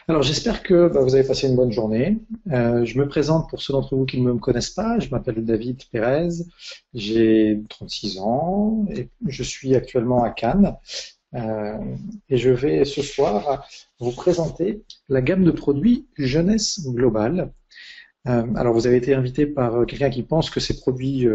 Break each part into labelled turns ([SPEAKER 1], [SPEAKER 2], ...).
[SPEAKER 1] Alors j'espère que vous avez passé une bonne journée. Je me présente pour ceux d'entre vous qui ne me connaissent pas. Je m'appelle David Pérez, j'ai 36 ans et je suis actuellement à Cannes. Euh, et je vais ce soir vous présenter la gamme de produits Jeunesse Globale. Alors vous avez été invité par quelqu'un qui pense que ces produits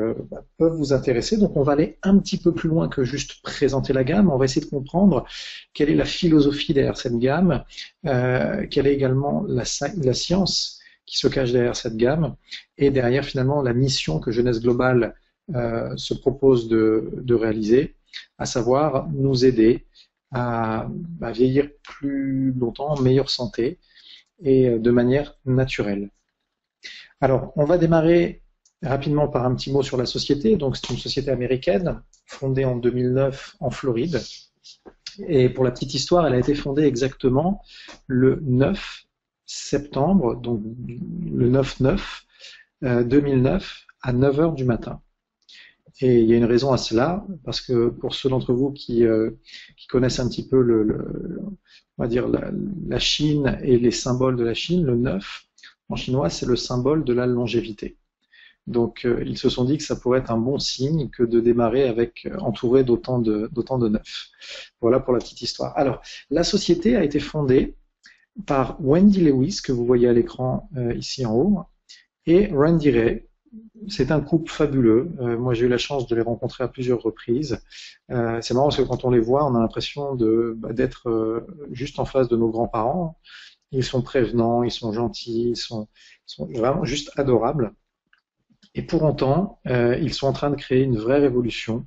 [SPEAKER 1] peuvent vous intéresser, donc on va aller un petit peu plus loin que juste présenter la gamme, on va essayer de comprendre quelle est la philosophie derrière cette gamme, quelle est également la science qui se cache derrière cette gamme, et derrière finalement la mission que Jeunesse Globale se propose de réaliser, à savoir nous aider à vieillir plus longtemps, en meilleure santé et de manière naturelle. Alors, on va démarrer rapidement par un petit mot sur la société. Donc, c'est une société américaine fondée en 2009 en Floride. Et pour la petite histoire, elle a été fondée exactement le 9 septembre, donc le 9-9 2009 à 9 heures du matin. Et il y a une raison à cela, parce que pour ceux d'entre vous qui connaissent un petit peu on va dire la Chine et les symboles de la Chine, le 9, en chinois, c'est le symbole de la longévité. Donc, ils se sont dit que ça pourrait être un bon signe que de démarrer avec entouré d'autant de neufs. Voilà pour la petite histoire. Alors, la société a été fondée par Wendy Lewis, que vous voyez à l'écran ici en haut, et Randy Ray. C'est un couple fabuleux. Moi, j'ai eu la chance de les rencontrer à plusieurs reprises. C'est marrant parce que quand on les voit, on a l'impression d'être juste en face de nos grands-parents. Ils sont prévenants, ils sont gentils, ils sont vraiment juste adorables. Et pour autant, ils sont en train de créer une vraie révolution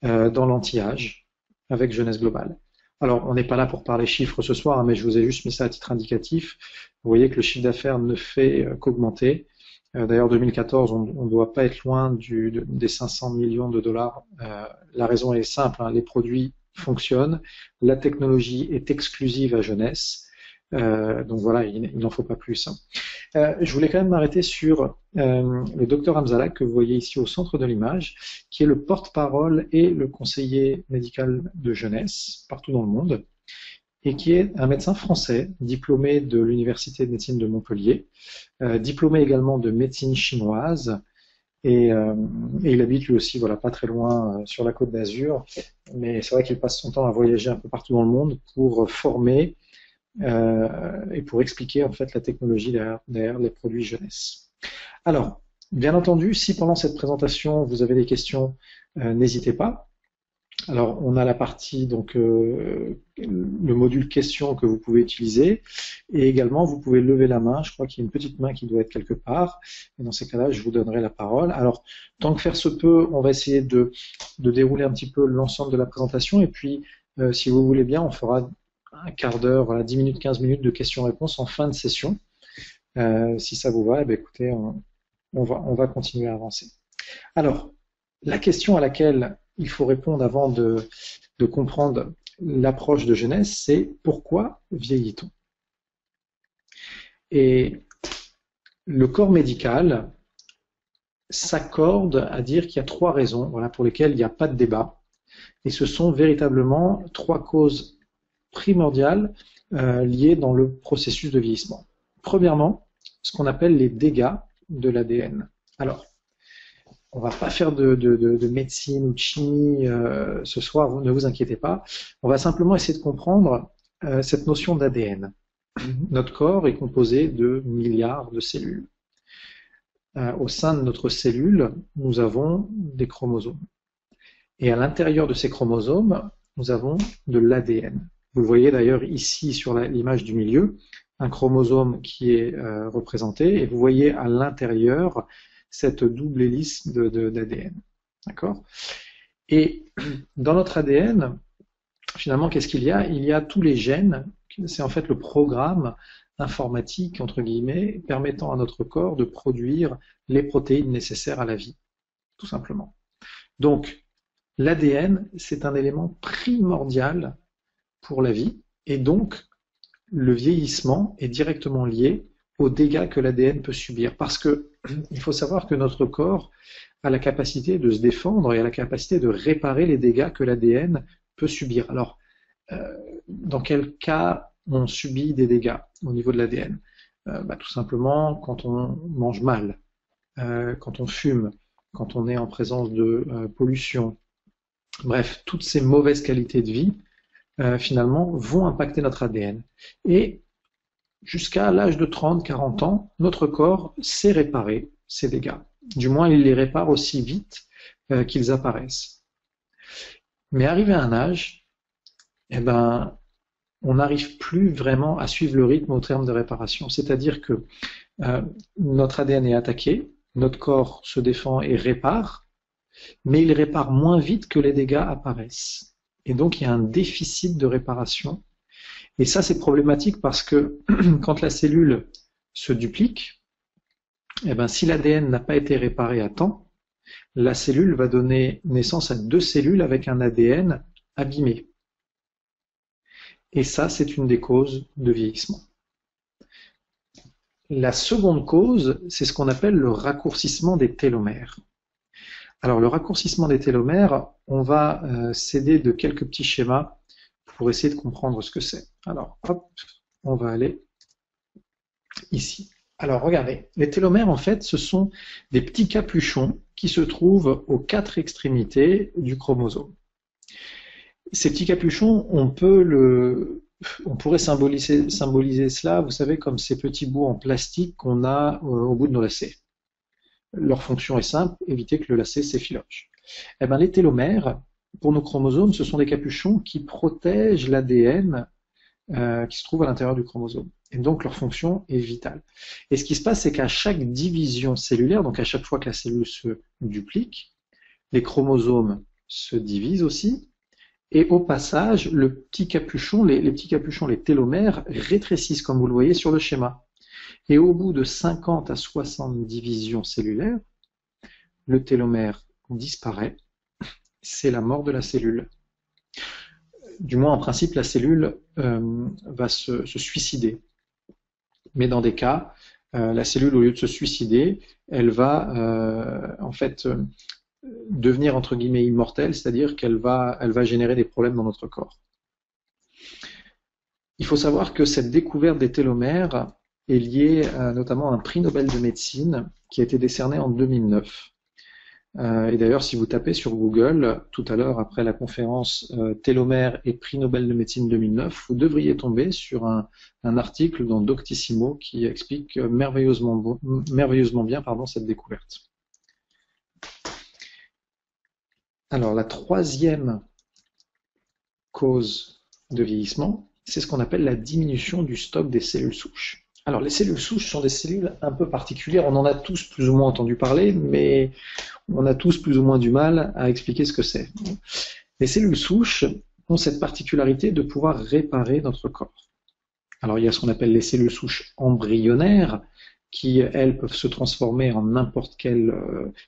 [SPEAKER 1] dans l'anti-âge avec Jeunesse Globale. Alors, on n'est pas là pour parler chiffres ce soir, hein, mais je vous ai juste mis ça à titre indicatif. Vous voyez que le chiffre d'affaires ne fait qu'augmenter. D'ailleurs, 2014, on ne doit pas être loin des 500 millions de dollars. La raison est simple, hein, les produits fonctionnent, la technologie est exclusive à Jeunesse. Donc voilà, il n'en faut pas plus. Je voulais quand même m'arrêter sur le docteur Hamzalak que vous voyez ici au centre de l'image, qui est le porte-parole et le conseiller médical de Jeunesse partout dans le monde, et qui est un médecin français, diplômé de l'Université de médecine de Montpellier, diplômé également de médecine chinoise, et il habite lui aussi, voilà, pas très loin sur la Côte d'Azur, mais c'est vrai qu'il passe son temps à voyager un peu partout dans le monde pour former et pour expliquer en fait la technologie derrière les produits jeunesse. Alors, bien entendu, si pendant cette présentation vous avez des questions, n'hésitez pas. Alors, on a la partie, donc, le module questions que vous pouvez utiliser, et également vous pouvez lever la main. Je crois qu'il y a une petite main qui doit être quelque part, et dans ces cas-là, je vous donnerai la parole. Alors, tant que faire se peut, on va essayer de dérouler un petit peu l'ensemble de la présentation, et puis, si vous voulez bien, on fera un quart d'heure, voilà, 10 minutes, 15 minutes de questions-réponses en fin de session. Si ça vous va, eh bien, écoutez, on va continuer à avancer. Alors, la question à laquelle il faut répondre avant de comprendre l'approche de Jeunesse, c'est pourquoi vieillit-on? Et le corps médical s'accorde à dire qu'il y a trois raisons, voilà, pour lesquelles il n'y a pas de débat. Et ce sont véritablement trois causes primordiales liées dans le processus de vieillissement. Premièrement, ce qu'on appelle les dégâts de l'ADN. Alors, on va pas faire de médecine ou de chimie ce soir, ne vous inquiétez pas. On va simplement essayer de comprendre cette notion d'ADN. Notre corps est composé de milliards de cellules. Au sein de notre cellule, nous avons des chromosomes. Et à l'intérieur de ces chromosomes, nous avons de l'ADN. Vous le voyez d'ailleurs ici sur l'image du milieu, un chromosome qui est représenté, et vous voyez à l'intérieur cette double hélice d'ADN. D'accord? Et dans notre ADN, finalement, qu'est-ce qu'il y a? Il y a tous les gènes, c'est en fait le programme informatique, entre guillemets, permettant à notre corps de produire les protéines nécessaires à la vie, tout simplement. Donc, l'ADN, c'est un élément primordial pour la vie, et donc, le vieillissement est directement lié aux dégâts que l'ADN peut subir. Parce que il faut savoir que notre corps a la capacité de se défendre et a la capacité de réparer les dégâts que l'ADN peut subir. Alors, dans quel cas on subit des dégâts au niveau de l'ADN? Tout simplement quand on mange mal, quand on fume, quand on est en présence de pollution. Bref, toutes ces mauvaises qualités de vie, finalement, vont impacter notre ADN. Et jusqu'à l'âge de 30-40 ans, notre corps sait réparer ces dégâts. Du moins, il les répare aussi vite qu'ils apparaissent. Mais arrivé à un âge, on n'arrive plus vraiment à suivre le rythme au terme de réparation. C'est-à-dire que notre ADN est attaqué, notre corps se défend et répare, mais il répare moins vite que les dégâts apparaissent. Et donc, il y a un déficit de réparation. Et ça, c'est problématique parce que quand la cellule se duplique, si l'ADN n'a pas été réparé à temps, la cellule va donner naissance à 2 cellules avec un ADN abîmé. Et ça, c'est une des causes de vieillissement. La seconde cause, c'est ce qu'on appelle le raccourcissement des télomères. Alors, le raccourcissement des télomères, on va s'aider de quelques petits schémas pour essayer de comprendre ce que c'est. Alors, hop, on va aller ici. Alors, regardez, les télomères, en fait, ce sont des petits capuchons qui se trouvent aux 4 extrémités du chromosome. Ces petits capuchons, on pourrait symboliser cela, vous savez, comme ces petits bouts en plastique qu'on a au bout de nos lacets. Leur fonction est simple, éviter que le lacet s'effiloche. Les télomères, pour nos chromosomes, ce sont des capuchons qui protègent l'ADN qui se trouve à l'intérieur du chromosome. Et donc leur fonction est vitale. Et ce qui se passe, c'est qu'à chaque division cellulaire, donc à chaque fois que la cellule se duplique, les chromosomes se divisent aussi, et au passage, le petit capuchon, les petits capuchons, les télomères, rétrécissent, comme vous le voyez sur le schéma. Et au bout de 50 à 60 divisions cellulaires, le télomère disparaît. C'est la mort de la cellule. Du moins, en principe, la cellule va se suicider. Mais dans des cas, la cellule, au lieu de se suicider, elle va devenir entre guillemets immortelle, c'est-à-dire qu'elle va générer des problèmes dans notre corps. Il faut savoir que cette découverte des télomères est liée notamment à un prix Nobel de médecine qui a été décerné en 2009. Et d'ailleurs, si vous tapez sur Google, tout à l'heure, après la conférence Télomères et prix Nobel de médecine 2009, vous devriez tomber sur un article dans Doctissimo qui explique merveilleusement bien cette découverte. Alors, la troisième cause de vieillissement, c'est ce qu'on appelle la diminution du stock des cellules souches. Alors, les cellules souches sont des cellules un peu particulières, on en a tous plus ou moins entendu parler, mais on a tous plus ou moins du mal à expliquer ce que c'est. Les cellules souches ont cette particularité de pouvoir réparer notre corps. Alors, il y a ce qu'on appelle les cellules souches embryonnaires, qui, elles, peuvent se transformer en n'importe quelle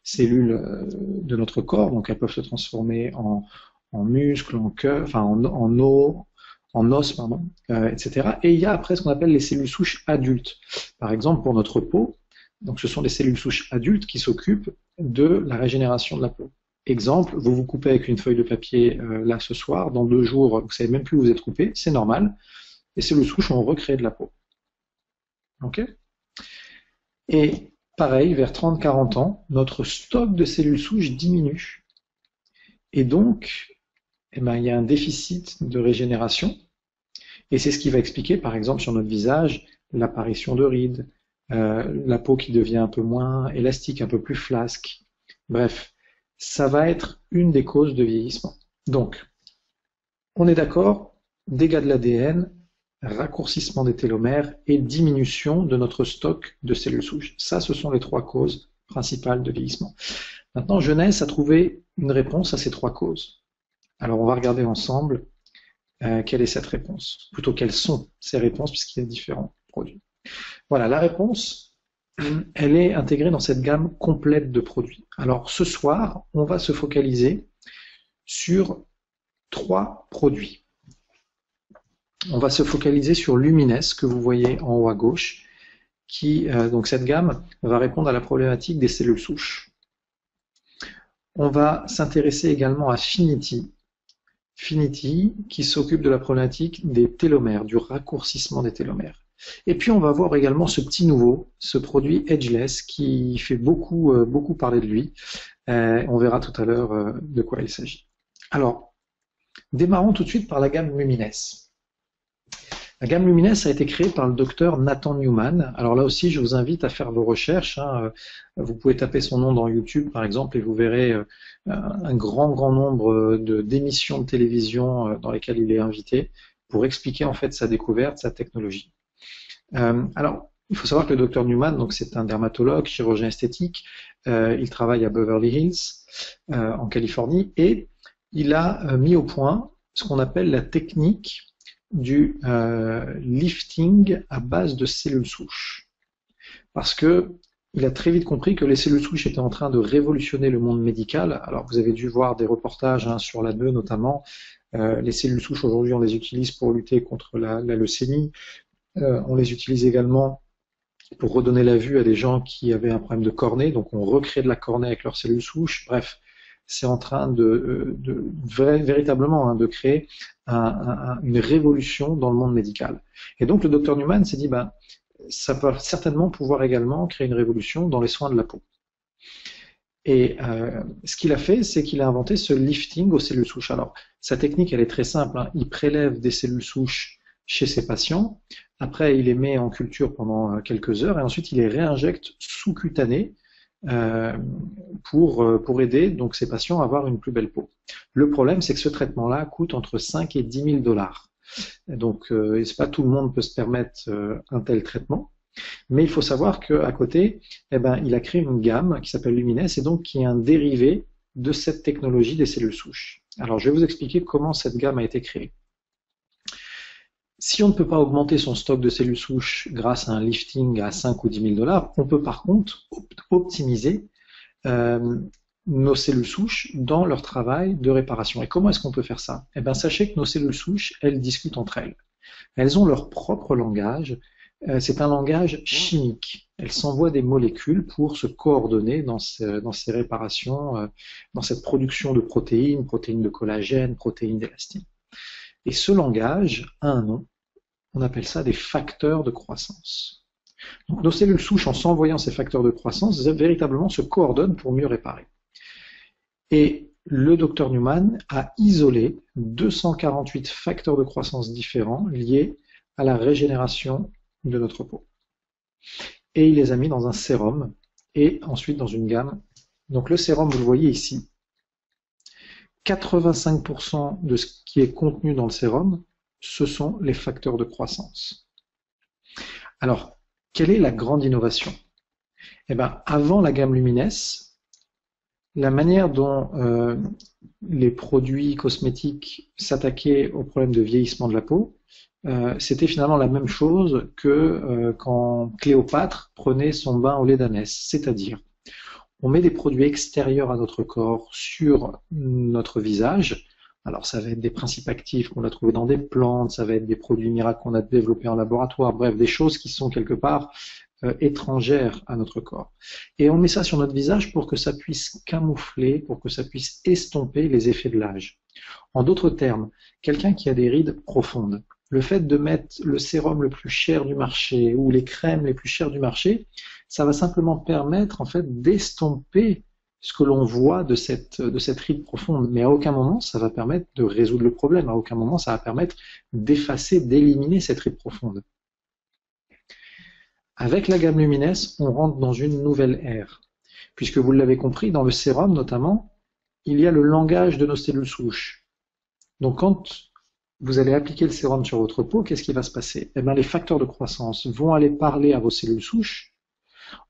[SPEAKER 1] cellule de notre corps. Donc, elles peuvent se transformer en muscles, en cœur, enfin en os, etc. Et il y a après ce qu'on appelle les cellules souches adultes. Par exemple, pour notre peau, donc ce sont les cellules souches adultes qui s'occupent de la régénération de la peau. Exemple, vous vous coupez avec une feuille de papier là ce soir, dans 2 jours, vous savez même plus où vous êtes coupé, c'est normal. Les cellules souches ont recréé de la peau. Ok ? Et pareil, vers 30-40 ans, notre stock de cellules souches diminue. Et donc, il y a un déficit de régénération. Et c'est ce qui va expliquer, par exemple, sur notre visage, l'apparition de rides, la peau qui devient un peu moins élastique, un peu plus flasque. Bref, ça va être une des causes de vieillissement. Donc, on est d'accord, dégâts de l'ADN, raccourcissement des télomères et diminution de notre stock de cellules souches. Ça, ce sont les 3 causes principales de vieillissement. Maintenant, Jeunesse a trouvé une réponse à ces 3 causes. Alors, on va regarder ensemble quelle est cette réponse. Plutôt, quelles sont ces réponses, puisqu'il y a différents produits. Voilà, la réponse, elle est intégrée dans cette gamme complète de produits. Alors, ce soir, on va se focaliser sur 3 produits. On va se focaliser sur Lumines, que vous voyez en haut à gauche, qui, donc cette gamme, va répondre à la problématique des cellules souches. On va s'intéresser également à Finity, Finity, qui s'occupe de la problématique des télomères, du raccourcissement des télomères. Et puis on va voir également ce petit nouveau, ce produit Ageless, qui fait beaucoup parler de lui. On verra tout à l'heure de quoi il s'agit. Alors, démarrons tout de suite par la gamme Lumines. La gamme Lumines a été créée par le docteur Nathan Newman. Alors là aussi, je vous invite à faire vos recherches. Vous pouvez taper son nom dans YouTube, par exemple, et vous verrez un grand nombre d'émissions de télévision dans lesquelles il est invité pour expliquer en fait sa découverte, sa technologie. Alors, il faut savoir que le docteur Newman, donc c'est un dermatologue, chirurgien esthétique. Il travaille à Beverly Hills, en Californie, et il a mis au point ce qu'on appelle la technique du lifting à base de cellules souches. Parce que il a très vite compris que les cellules souches étaient en train de révolutionner le monde médical. Alors vous avez dû voir des reportages sur la 2 notamment. Les cellules souches aujourd'hui on les utilise pour lutter contre la leucémie. On les utilise également pour redonner la vue à des gens qui avaient un problème de cornée. Donc on recrée de la cornée avec leurs cellules souches. Bref, c'est en train véritablement de créer une révolution dans le monde médical. Et donc le docteur Newman s'est dit, ça va certainement pouvoir également créer une révolution dans les soins de la peau. Et ce qu'il a fait, c'est qu'il a inventé ce lifting aux cellules souches. Alors, sa technique, elle est très simple. Il prélève des cellules souches chez ses patients. Après, il les met en culture pendant quelques heures et ensuite il les réinjecte sous-cutanées pour aider donc ces patients à avoir une plus belle peau. Le problème, c'est que ce traitement-là coûte entre 5 et 10 000 $. Donc, c'est pas tout le monde peut se permettre un tel traitement. Mais il faut savoir qu'à côté, il a créé une gamme qui s'appelle Lumines et donc qui est un dérivé de cette technologie des cellules souches. Alors, je vais vous expliquer comment cette gamme a été créée. Si on ne peut pas augmenter son stock de cellules souches grâce à un lifting à 5 ou 10 000 $, on peut par contre optimiser nos cellules souches dans leur travail de réparation. Et comment est-ce qu'on peut faire ça? Sachez que nos cellules souches, elles discutent entre elles. Elles ont leur propre langage. C'est un langage chimique. Elles s'envoient des molécules pour se coordonner dans ces réparations, dans cette production de protéines de collagène, protéines d'élastine. Et ce langage a un nom. On appelle ça des facteurs de croissance. Donc nos cellules souches, en s'envoyant ces facteurs de croissance, véritablement se coordonnent pour mieux réparer. Et le docteur Newman a isolé 248 facteurs de croissance différents liés à la régénération de notre peau. Et il les a mis dans un sérum et ensuite dans une gamme. Donc le sérum, vous le voyez ici, 85% de ce qui est contenu dans le sérum, ce sont les facteurs de croissance. Alors, quelle est la grande innovation? Avant la gamme Lumines, la manière dont les produits cosmétiques s'attaquaient au problème de vieillissement de la peau, c'était finalement la même chose que quand Cléopâtre prenait son bain au lait d'ânesse, c'est-à-dire on met des produits extérieurs à notre corps sur notre visage. Alors ça va être des principes actifs qu'on a trouvés dans des plantes, ça va être des produits miracles qu'on a développés en laboratoire, bref, des choses qui sont quelque part étrangères à notre corps. Et on met ça sur notre visage pour que ça puisse camoufler, pour que ça puisse estomper les effets de l'âge. En d'autres termes, quelqu'un qui a des rides profondes, le fait de mettre le sérum le plus cher du marché ou les crèmes les plus chères du marché, ça va simplement permettre en fait d'estomper ce que l'on voit de cette ride profonde. Mais à aucun moment ça va permettre de résoudre le problème, à aucun moment ça va permettre d'effacer, d'éliminer cette ride profonde. Avec la gamme Lumines, on rentre dans une nouvelle ère. Puisque vous l'avez compris, dans le sérum notamment, il y a le langage de nos cellules souches. Donc quand vous allez appliquer le sérum sur votre peau, qu'est-ce qui va se passer? Les facteurs de croissance vont aller parler à vos cellules souches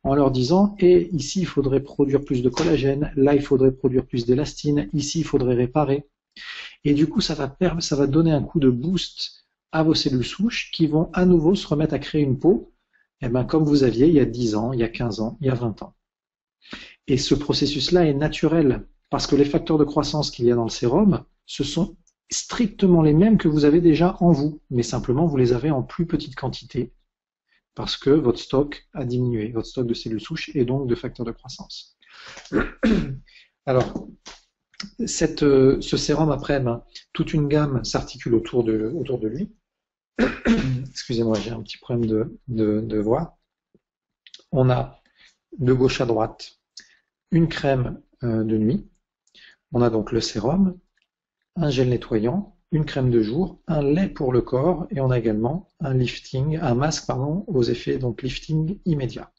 [SPEAKER 1] en leur disant ici il faudrait produire plus de collagène, là il faudrait produire plus d'élastine, ici il faudrait réparer. Et du coup ça va donner un coup de boost à vos cellules souches qui vont à nouveau se remettre à créer une peau comme vous aviez il y a 10 ans, il y a 15 ans, il y a 20 ans. Et ce processus-là est naturel parce que les facteurs de croissance qu'il y a dans le sérum, ce sont strictement les mêmes que vous avez déjà en vous, mais simplement vous les avez en plus petite quantité parce que votre stock a diminué, votre stock de cellules souches et donc de facteurs de croissance. Alors, Ce sérum après, toute une gamme s'articule autour de lui. Excusez-moi, j'ai un petit problème de voix. On a de gauche à droite une crème de nuit. On a donc le sérum, un gel nettoyant, une crème de jour, un lait pour le corps et on a également un masque aux effets donc lifting immédiat.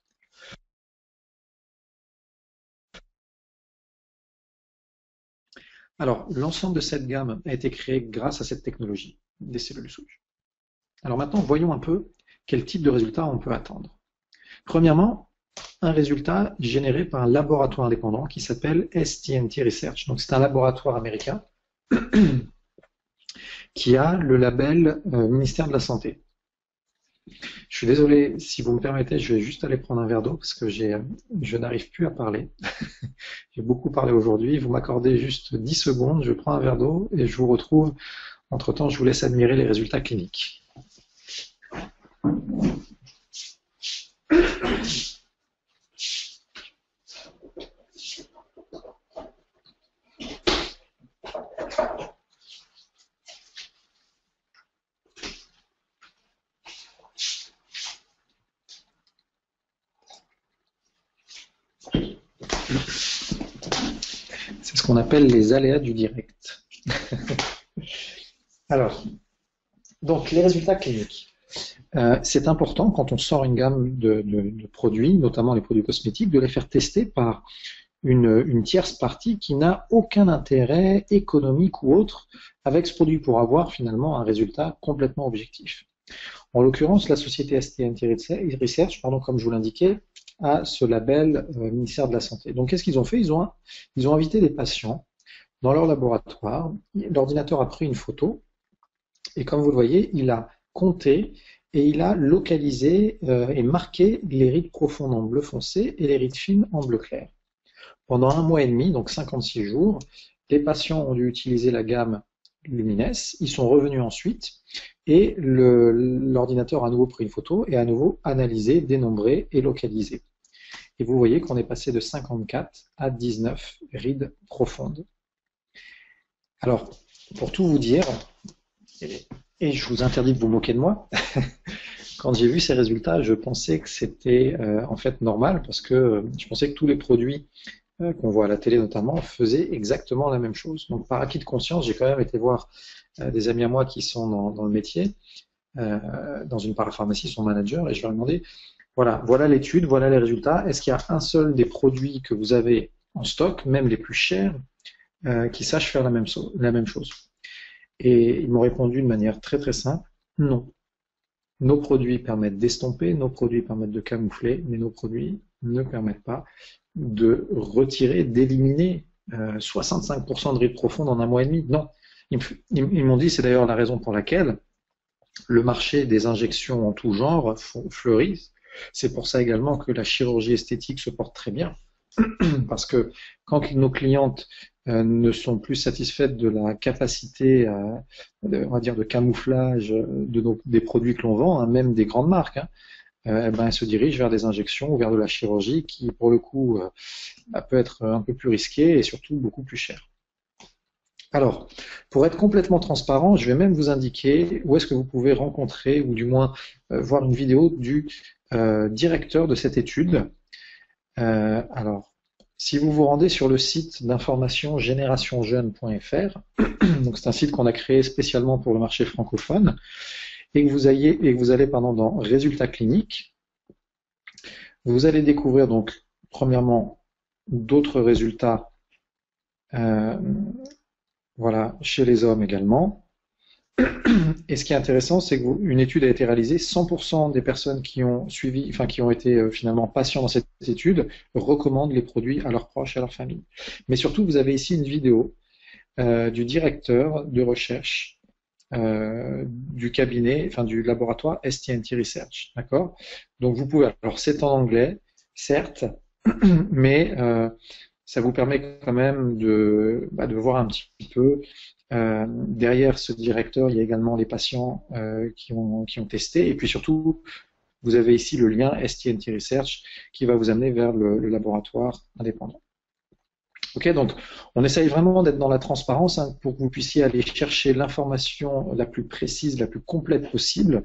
[SPEAKER 1] Alors, l'ensemble de cette gamme a été créé grâce à cette technologie des cellules souches. Alors maintenant, voyons un peu quel type de résultat on peut attendre. Premièrement, un résultat généré par un laboratoire indépendant qui s'appelle STNT Research. Donc c'est un laboratoire américain qui a le label ministère de la Santé. Je suis désolé, si vous me permettez, je vais juste aller prendre un verre d'eau parce que je n'arrive plus à parler. J'ai beaucoup parlé aujourd'hui. Vous m'accordez juste 10 secondes, je prends un verre d'eau et je vous retrouve. Entre-temps, je vous laisse admirer les résultats cliniques. C'est ce qu'on appelle les aléas du direct. Alors, donc les résultats cliniques. C'est important quand on sort une gamme de produits, notamment les produits cosmétiques, de les faire tester par une tierce partie qui n'a aucun intérêt économique ou autre avec ce produit pour avoir finalement un résultat complètement objectif. En l'occurrence, la société STNT Research, comme je vous l'indiquais, a ce label ministère de la Santé. Donc qu'est-ce qu'ils ont fait? Ils ont invité des patients dans leur laboratoire. L'ordinateur a pris une photo et comme vous le voyez, il a compté et il a localisé et marqué les rides profondes en bleu foncé et les rides fines en bleu clair. Pendant 1 mois et demi, donc 56 jours, les patients ont dû utiliser la gamme Lumines. Ils sont revenus ensuite et l'ordinateur a à nouveau pris une photo et à nouveau analysé, dénombré et localisé. Et vous voyez qu'on est passé de 54 à 19 rides profondes. Alors, pour tout vous dire, et je vous interdis de vous moquer de moi, quand j'ai vu ces résultats, je pensais que c'était en fait normal parce que je pensais que tous les produits qu'on voit à la télé notamment faisaient exactement la même chose. Donc par acquis de conscience, j'ai quand même été voir des amis à moi qui sont dans le métier, dans une parapharmacie, son manager, et je leur ai demandé, voilà l'étude, voilà les résultats, est-ce qu'il y a un seul des produits que vous avez en stock, même les plus chers, qui sache faire la même chose? Et ils m'ont répondu de manière très très simple, non. Nos produits permettent d'estomper, nos produits permettent de camoufler, mais nos produits ne permettent pas de retirer, d'éliminer 65% de rides profondes en 1 mois et demi. Non. Ils m'ont dit, c'est d'ailleurs la raison pour laquelle le marché des injections en tout genre fleurit. C'est pour ça également que la chirurgie esthétique se porte très bien. Parce que quand nos clientes ne sont plus satisfaites de la capacité, on va dire, de camouflage des produits que l'on vend, même des grandes marques, elles se dirigent vers des injections ou vers de la chirurgie qui, pour le coup, peut être un peu plus risquée et surtout beaucoup plus chère. Alors, pour être complètement transparent, je vais même vous indiquer où est-ce que vous pouvez rencontrer, ou du moins voir une vidéo du directeur de cette étude. Alors, si vous vous rendez sur le site d'information générationjeune.fr, donc c'est un site qu'on a créé spécialement pour le marché francophone, et que vous allez dans résultats cliniques, vous allez découvrir donc premièrement d'autres résultats chez les hommes également. Et ce qui est intéressant, c'est qu'une étude a été réalisée, 100% des personnes qui ont suivi, qui ont été finalement patients dans cette étude, recommandent les produits à leurs proches et à leur famille. Mais surtout, vous avez ici une vidéo du directeur de recherche du cabinet, du laboratoire STNT Research, d'accord? Donc vous pouvez, alors c'est en anglais, certes, mais ça vous permet quand même de voir un petit peu. Derrière ce directeur, il y a également les patients qui ont testé, et puis surtout, vous avez ici le lien STNT Research qui va vous amener vers le laboratoire indépendant. Ok, donc on essaye vraiment d'être dans la transparence hein, pour que vous puissiez aller chercher l'information la plus précise, la plus complète possible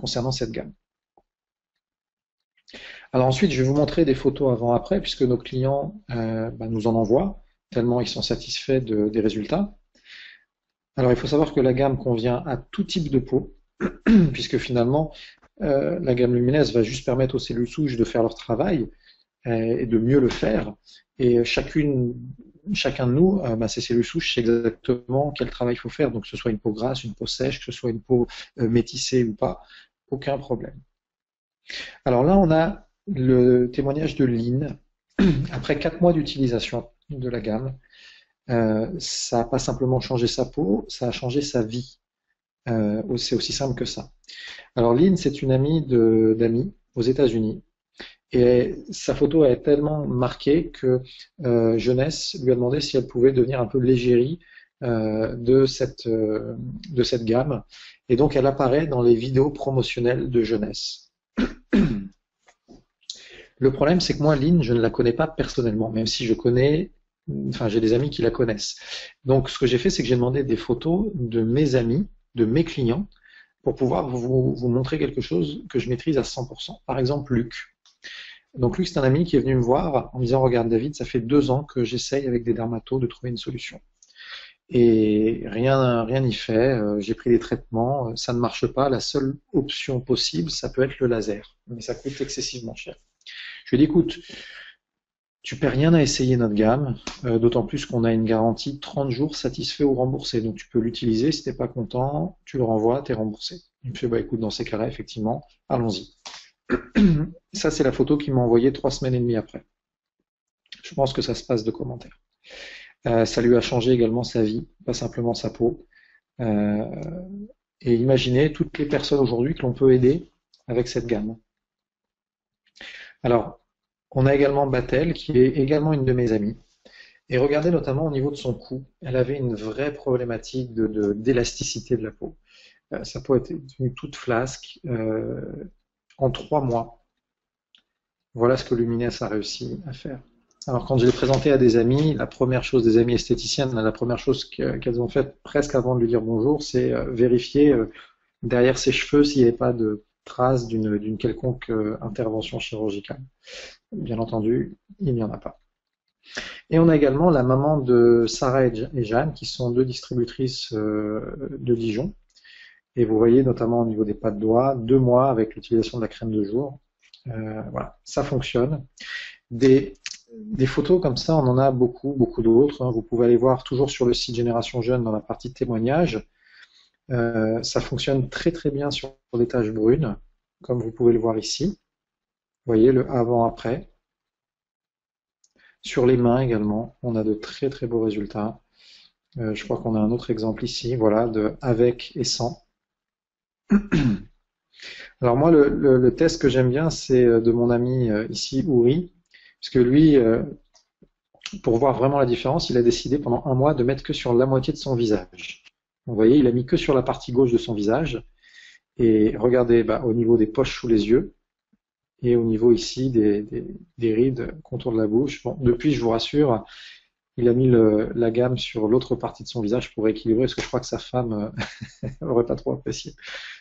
[SPEAKER 1] concernant cette gamme. Alors ensuite, je vais vous montrer des photos avant-après, puisque nos clients nous en envoient, tellement ils sont satisfaits des résultats. Alors il faut savoir que la gamme convient à tout type de peau, puisque finalement, la gamme lumineuse va juste permettre aux cellules souches de faire leur travail et de mieux le faire. Et chacun de nous, ces cellules souches, sait exactement quel travail il faut faire. Donc que ce soit une peau grasse, une peau sèche, que ce soit une peau métissée ou pas, aucun problème. Alors là, on a le témoignage de Lynn. Après 4 mois d'utilisation de la gamme, ça n'a pas simplement changé sa peau, ça a changé sa vie. C'est aussi simple que ça. Alors Lynn, c'est une amie d'amis aux États-Unis. Et sa photo est tellement marquée que Jeunesse lui a demandé si elle pouvait devenir un peu l'égérie de cette gamme. Et donc elle apparaît dans les vidéos promotionnelles de Jeunesse. Le problème, c'est que moi, Lynn, je ne la connais pas personnellement, même si j'ai des amis qui la connaissent. Donc, ce que j'ai fait, c'est que j'ai demandé des photos de mes amis, de mes clients, pour pouvoir vous montrer quelque chose que je maîtrise à 100%. Par exemple, Luc. Donc, Luc, c'est un ami qui est venu me voir en me disant, regarde, David, ça fait 2 ans que j'essaye avec des dermatos de trouver une solution. Et rien n'y fait. J'ai pris des traitements, ça ne marche pas. La seule option possible, ça peut être le laser, mais ça coûte excessivement cher. Je lui ai dit, écoute, tu perds rien à essayer notre gamme, d'autant plus qu'on a une garantie 30 jours satisfait ou remboursé. Donc tu peux l'utiliser, si t'es pas content, tu le renvoies, t'es remboursé. Il me fait, bah écoute, dans ces cas-là, effectivement, allons-y. Ça, c'est la photo qu'il m'a envoyée 3 semaines et demie après. Je pense que ça se passe de commentaires. Ça lui a changé également sa vie, pas simplement sa peau. Et imaginez toutes les personnes aujourd'hui que l'on peut aider avec cette gamme. Alors, on a également Batel, qui est également une de mes amies. Et regardez notamment au niveau de son cou. Elle avait une vraie problématique d'élasticité de la peau. Sa peau était devenue toute flasque en 3 mois. Voilà ce que Lumines a réussi à faire. Alors quand je l'ai présenté à des amis, la première chose des amis esthéticiennes, la première chose qu'elles ont faite presque avant de lui dire bonjour, c'est vérifier derrière ses cheveux s'il n'y avait pas de traces d'une quelconque intervention chirurgicale. Bien entendu, il n'y en a pas. Et on a également la maman de Sarah et Jeanne, qui sont 2 distributrices de Dijon. Et vous voyez notamment au niveau des pas de doigts, 2 mois avec l'utilisation de la crème de jour. Voilà, ça fonctionne. Des photos comme ça, on en a beaucoup d'autres. Vous pouvez aller voir toujours sur le site Génération Jeune dans la partie témoignages. Ça fonctionne très très bien sur des taches brunes, comme vous pouvez le voir ici. Vous voyez le avant-après. Sur les mains également, on a de très très beaux résultats. Je crois qu'on a un autre exemple ici, voilà, de avec et sans. Alors moi, le test que j'aime bien, c'est de mon ami ici, Ouri, puisque lui, pour voir vraiment la différence, il a décidé pendant 1 mois de mettre que sur la moitié de son visage. Vous voyez, il a mis que sur la partie gauche de son visage. Et regardez, au niveau des poches sous les yeux, et au niveau ici des rides, contour de la bouche. Bon, depuis, je vous rassure, il a mis la gamme sur l'autre partie de son visage pour équilibrer, parce que je crois que sa femme n'aurait pas trop apprécié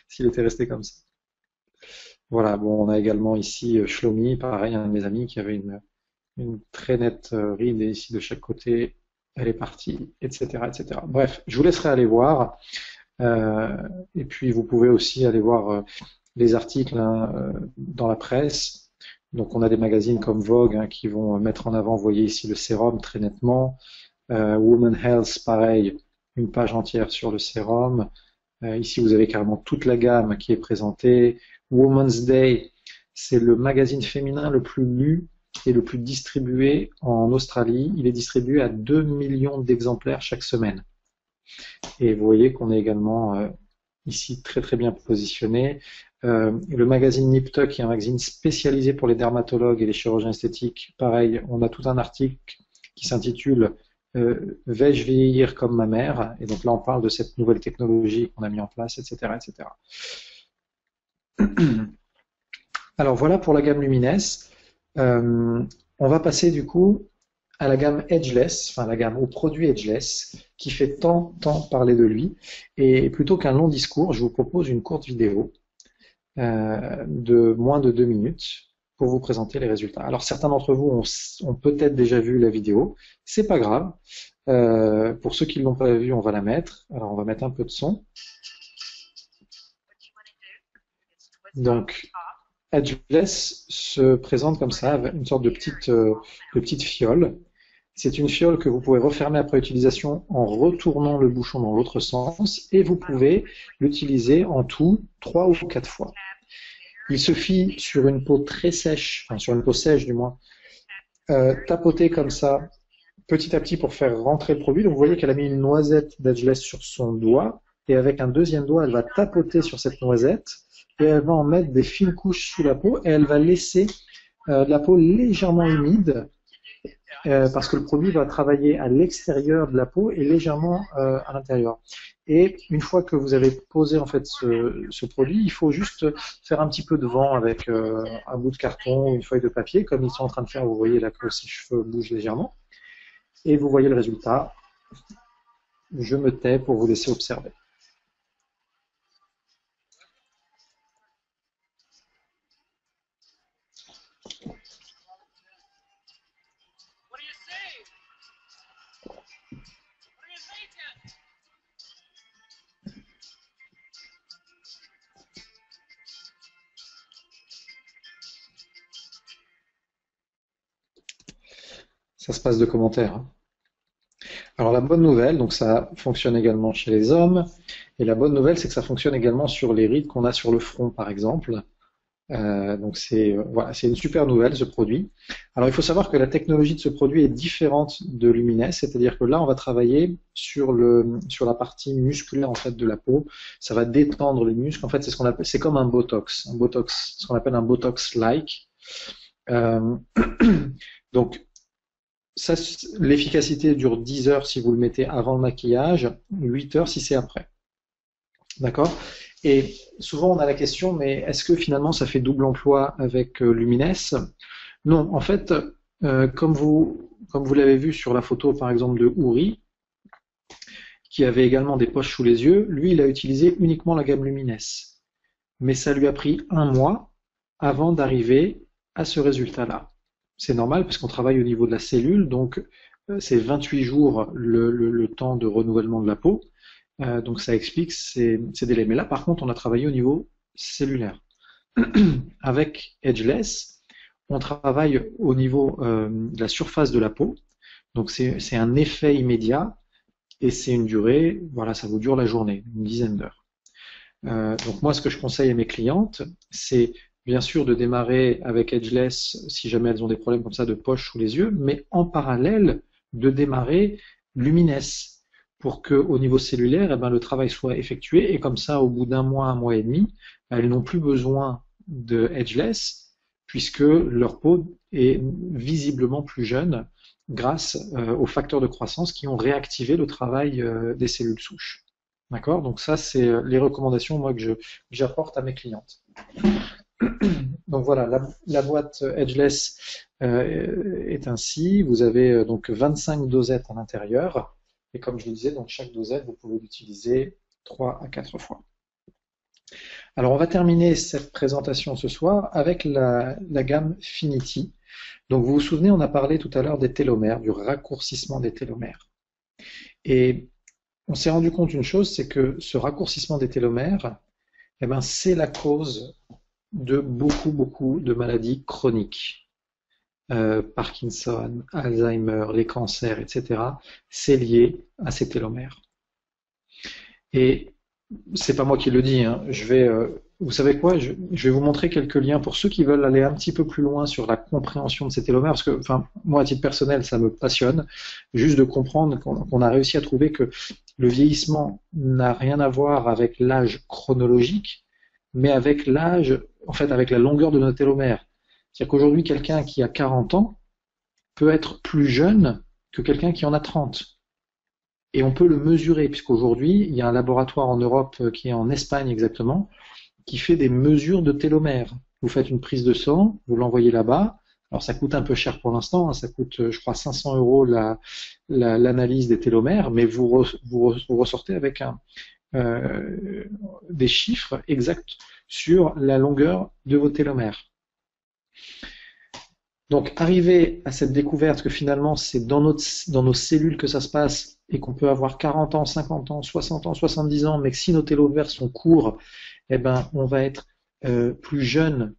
[SPEAKER 1] s'il était resté comme ça. Voilà, bon, on a également ici Shlomi, pareil, un de mes amis qui avait une très nette ride ici de chaque côté, elle est partie, etc., etc. Bref, je vous laisserai aller voir. Et puis vous pouvez aussi aller voir les articles dans la presse. Donc on a des magazines comme Vogue qui vont mettre en avant, vous voyez ici le sérum très nettement. Women Health, pareil, une page entière sur le sérum. Ici vous avez carrément toute la gamme qui est présentée. Women's Day, c'est le magazine féminin le plus lu et le plus distribué en Australie. Il est distribué à 2 millions d'exemplaires chaque semaine. Et vous voyez qu'on est également ici très très bien positionné. Le magazine Nip Tuck, qui est un magazine spécialisé pour les dermatologues et les chirurgiens esthétiques, pareil, on a tout un article qui s'intitule Vais-je vieillir comme ma mère? Et donc là on parle de cette nouvelle technologie qu'on a mis en place, etc., etc. Alors voilà pour la gamme Lumines. On va passer du coup à la gamme Edgeless, enfin la gamme au produit Edgeless, qui fait tant parler de lui. Et plutôt qu'un long discours, je vous propose une courte vidéo de moins de 2 minutes pour vous présenter les résultats. Alors certains d'entre vous ont peut-être déjà vu la vidéo, c'est pas grave. Pour ceux qui ne l'ont pas vue, on va la mettre. Alors on va mettre un peu de son. Donc Edgeless se présente comme ça, avec une sorte de petite fiole. C'est une fiole que vous pouvez refermer après utilisation en retournant le bouchon dans l'autre sens et vous pouvez l'utiliser en tout 3 ou 4 fois. Il suffit sur une peau très sèche, enfin sur une peau sèche du moins, tapoter comme ça petit à petit pour faire rentrer le produit. Donc vous voyez qu'elle a mis une noisette d'Edgeless sur son doigt et avec un deuxième doigt elle va tapoter sur cette noisette et elle va en mettre des fines couches sous la peau et elle va laisser la peau légèrement humide parce que le produit va travailler à l'extérieur de la peau et légèrement à l'intérieur. Et une fois que vous avez posé en fait ce produit, il faut juste faire un petit peu de vent avec un bout de carton ou une feuille de papier, comme ils sont en train de faire. Vous voyez là que ses cheveux bougent légèrement. Et vous voyez le résultat. Je me tais pour vous laisser observer. Ça se passe de commentaires. Hein. Alors la bonne nouvelle, donc ça fonctionne également chez les hommes, et la bonne nouvelle c'est que ça fonctionne également sur les rides qu'on a sur le front par exemple. Donc voilà, c'est une super nouvelle ce produit. Alors il faut savoir que la technologie de ce produit est différente de Lumines, c'est-à-dire que là on va travailler sur la partie musculaire en fait de la peau. Ça va détendre les muscles. En fait c'est comme un botox, ce qu'on appelle un botox-like. Donc ça, l'efficacité dure 10 heures si vous le mettez avant le maquillage, 8 heures si c'est après. D'accord? Et souvent on a la question, mais est-ce que finalement ça fait double emploi avec Lumines? Non, en fait, comme vous l'avez vu sur la photo par exemple de Ouri, qui avait également des poches sous les yeux, lui il a utilisé uniquement la gamme Lumines. Mais ça lui a pris 1 mois avant d'arriver à ce résultat-là. C'est normal parce qu'on travaille au niveau de la cellule, donc c'est 28 jours le temps de renouvellement de la peau. Donc ça explique ces délais. Mais là, par contre, on a travaillé au niveau cellulaire. Avec Edgeless, on travaille au niveau de la surface de la peau. Donc c'est un effet immédiat et c'est une durée, voilà, ça vous dure la journée, une dizaine d'heures. Donc moi, ce que je conseille à mes clientes, c'est bien sûr de démarrer avec Edgeless si jamais elles ont des problèmes comme ça de poche sous les yeux, mais en parallèle de démarrer Lumines pour qu'au niveau cellulaire, eh ben, le travail soit effectué et comme ça, au bout d'1 mois, 1 mois et demi, elles n'ont plus besoin de Edgeless puisque leur peau est visiblement plus jeune grâce aux facteurs de croissance qui ont réactivé le travail des cellules souches. D'accord? Donc ça, c'est les recommandations moi que j'apporte à mes clientes. Donc voilà, la boîte Edgeless est ainsi. Vous avez donc 25 dosettes à l'intérieur. Et comme je le disais, donc chaque dosette, vous pouvez l'utiliser 3 à 4 fois. Alors on va terminer cette présentation ce soir avec la gamme Finity. Donc vous vous souvenez, on a parlé tout à l'heure des télomères, du raccourcissement des télomères. Et on s'est rendu compte d'une chose, c'est que ce raccourcissement des télomères, eh ben, c'est la cause de beaucoup de maladies chroniques. Parkinson, Alzheimer, les cancers, etc. C'est lié à ces télomères. Et c'est pas moi qui le dis, hein. Vous savez quoi, je vais vous montrer quelques liens pour ceux qui veulent aller un petit peu plus loin sur la compréhension de ces télomères, parce que, enfin, moi à titre personnel, ça me passionne, juste de comprendre qu'on a réussi à trouver que le vieillissement n'a rien à voir avec l'âge chronologique, mais avec l'âge, en fait, avec la longueur de nos télomères. C'est-à-dire qu'aujourd'hui, quelqu'un qui a 40 ans peut être plus jeune que quelqu'un qui en a 30. Et on peut le mesurer, puisqu'aujourd'hui, il y a un laboratoire en Europe qui est en Espagne exactement, qui fait des mesures de télomères. Vous faites une prise de sang, vous l'envoyez là-bas, Alors ça coûte un peu cher pour l'instant, hein, ça coûte je crois 500 € l'analyse des télomères, mais vous ressortez avec des chiffres exacts sur la longueur de vos télomères. Donc arriver à cette découverte que finalement c'est dans nos cellules que ça se passe et qu'on peut avoir 40 ans, 50 ans, 60 ans, 70 ans, mais que si nos télomères sont courts, eh ben, on va être plus jeune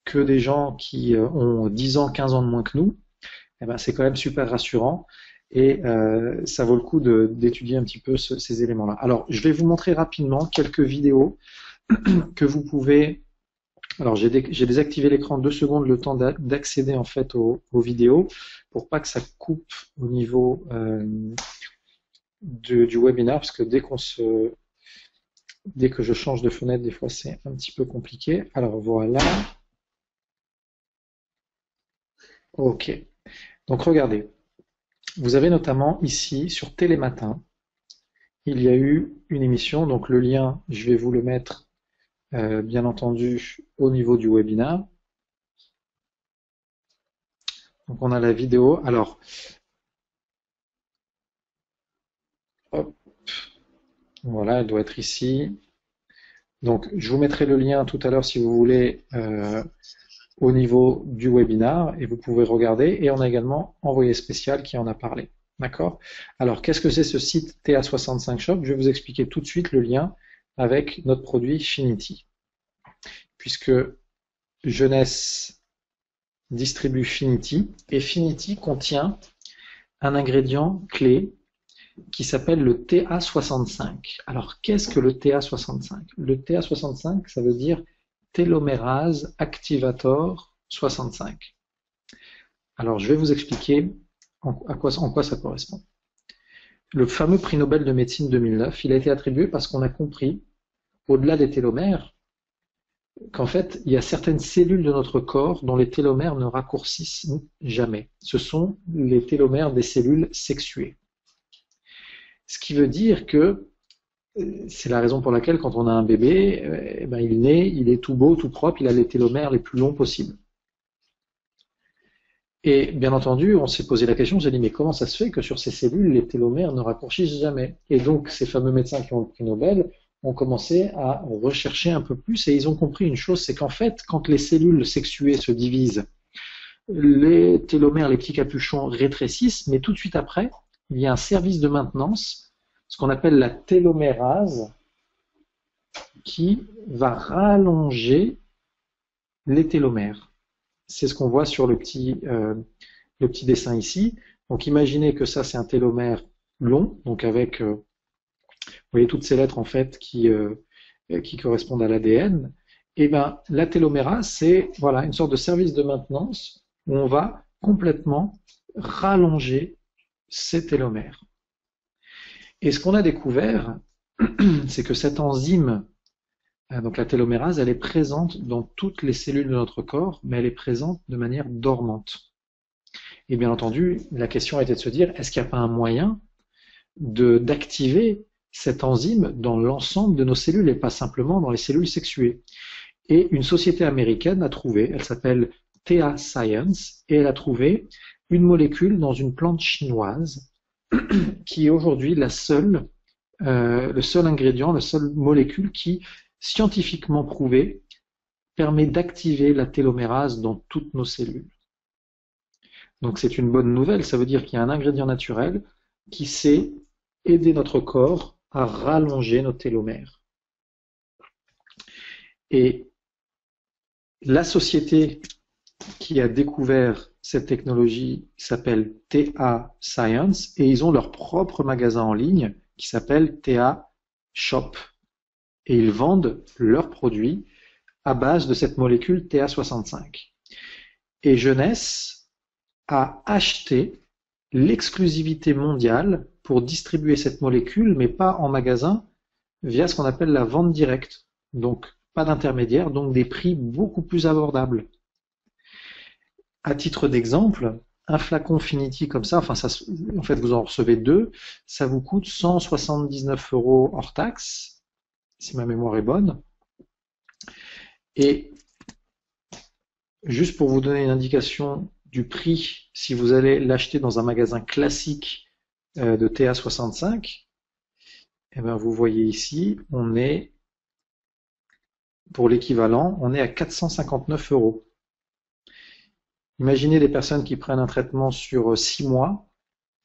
[SPEAKER 1] que des gens qui ont 10 ans, 15 ans de moins que nous, eh ben, c'est quand même super rassurant et ça vaut le coup d'étudier un petit peu ces éléments-là. Alors, je vais vous montrer rapidement quelques vidéos que vous pouvez... Alors, j'ai désactivé l'écran 2 secondes, le temps d'accéder en fait aux vidéos pour pas que ça coupe au niveau du webinaire, parce que dès que je change de fenêtre, des fois c'est un petit peu compliqué. Alors voilà. Ok. Donc regardez. Vous avez notamment ici sur Télématin, il y a eu une émission, donc le lien, je vais vous le mettre bien entendu au niveau du webinaire. Donc on a la vidéo. Alors, hop, voilà, elle doit être ici. Donc je vous mettrai le lien tout à l'heure si vous voulez au niveau du webinaire et vous pouvez regarder. Et on a également Envoyé spécial qui en a parlé. D'accord? Alors qu'est-ce que c'est ce site TA65 Shop? Je vais vous expliquer tout de suite le lien avec notre produit Finity. Puisque Jeunesse distribue Finity, et Finity contient un ingrédient clé qui s'appelle le TA65. Alors, qu'est-ce que le TA65? Le TA65, ça veut dire télomérase activator 65. Alors, je vais vous expliquer en quoi ça correspond. Le fameux prix Nobel de médecine 2009, il a été attribué parce qu'on a compris, au-delà des télomères, qu'en fait, il y a certaines cellules de notre corps dont les télomères ne raccourcissent jamais. Ce sont les télomères des cellules sexuées. Ce qui veut dire que c'est la raison pour laquelle quand on a un bébé, eh ben, il naît, il est tout beau, tout propre, il a les télomères les plus longs possibles. Et bien entendu, on s'est posé la question, on s'est dit, mais comment ça se fait que sur ces cellules, les télomères ne raccourcissent jamais? Et donc, ces fameux médecins qui ont le prix Nobel ont commencé à rechercher un peu plus et ils ont compris une chose, c'est qu'en fait, quand les cellules sexuées se divisent, les télomères, les petits capuchons rétrécissent, mais tout de suite après, il y a un service de maintenance, ce qu'on appelle la télomérase, qui va rallonger les télomères. C'est ce qu'on voit sur le petit dessin ici. Donc imaginez que ça c'est un télomère long, donc avec vous voyez toutes ces lettres en fait qui correspondent à l'ADN. Et ben la télomérase c'est voilà une sorte de service de maintenance où on va complètement rallonger ces télomères. Et ce qu'on a découvert, c'est que cette enzyme, donc la télomérase, elle est présente dans toutes les cellules de notre corps, mais elle est présente de manière dormante. Et bien entendu, la question était de se dire, est-ce qu'il n'y a pas un moyen d'activer cette enzyme dans l'ensemble de nos cellules et pas simplement dans les cellules sexuées? Et une société américaine a trouvé, elle s'appelle TA Science, et elle a trouvé une molécule dans une plante chinoise qui est aujourd'hui le seul ingrédient, la seule molécule qui, scientifiquement prouvé, permet d'activer la télomérase dans toutes nos cellules. Donc c'est une bonne nouvelle, ça veut dire qu'il y a un ingrédient naturel qui sait aider notre corps à rallonger nos télomères. Et la société qui a découvert cette technologie s'appelle TA Science et ils ont leur propre magasin en ligne qui s'appelle TA Shop. Et ils vendent leurs produits à base de cette molécule TA65. Et Jeunesse a acheté l'exclusivité mondiale pour distribuer cette molécule, mais pas en magasin, via ce qu'on appelle la vente directe. Donc, pas d'intermédiaire, donc des prix beaucoup plus abordables. À titre d'exemple, un flacon Finity comme ça, enfin, en fait, vous en recevez 2, ça vous coûte 179 € hors taxe, si ma mémoire est bonne. Et juste pour vous donner une indication du prix, si vous allez l'acheter dans un magasin classique de TA65, eh bien, vous voyez ici, on est, pour l'équivalent, on est à 459 euros. Imaginez les personnes qui prennent un traitement sur 6 mois,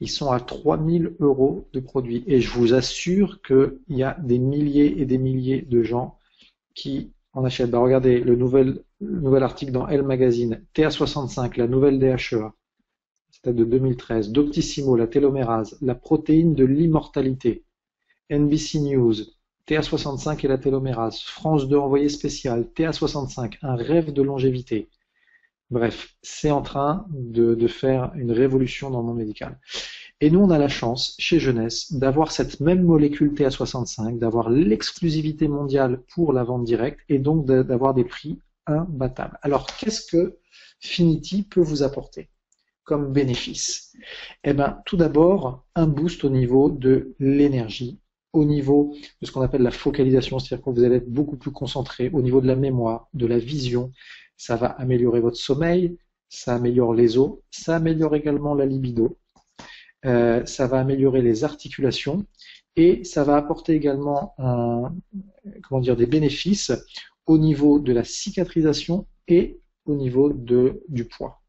[SPEAKER 1] ils sont à 3000 euros de produits. Et je vous assure qu'il y a des milliers et des milliers de gens qui en achètent. Bah, regardez le nouvel article dans Elle Magazine, TA65, la nouvelle DHEA, c'était de 2013, Doctissimo, la télomérase, la protéine de l'immortalité, NBC News, TA65 et la télomérase, France 2 envoyé spécial, TA65, un rêve de longévité. Bref, c'est en train de faire une révolution dans le monde médical. Et nous, on a la chance, chez Jeunesse, d'avoir cette même molécule TA65, d'avoir l'exclusivité mondiale pour la vente directe et donc d'avoir des prix imbattables. Alors, qu'est-ce que Finity peut vous apporter comme bénéfice? Eh bien, tout d'abord, un boost au niveau de l'énergie, au niveau de ce qu'on appelle la focalisation, c'est-à-dire que vous allez être beaucoup plus concentré, au niveau de la mémoire, de la vision. Ça va améliorer votre sommeil, ça améliore les os, ça améliore également la libido, ça va améliorer les articulations et ça va apporter également des bénéfices au niveau de la cicatrisation et au niveau du poids.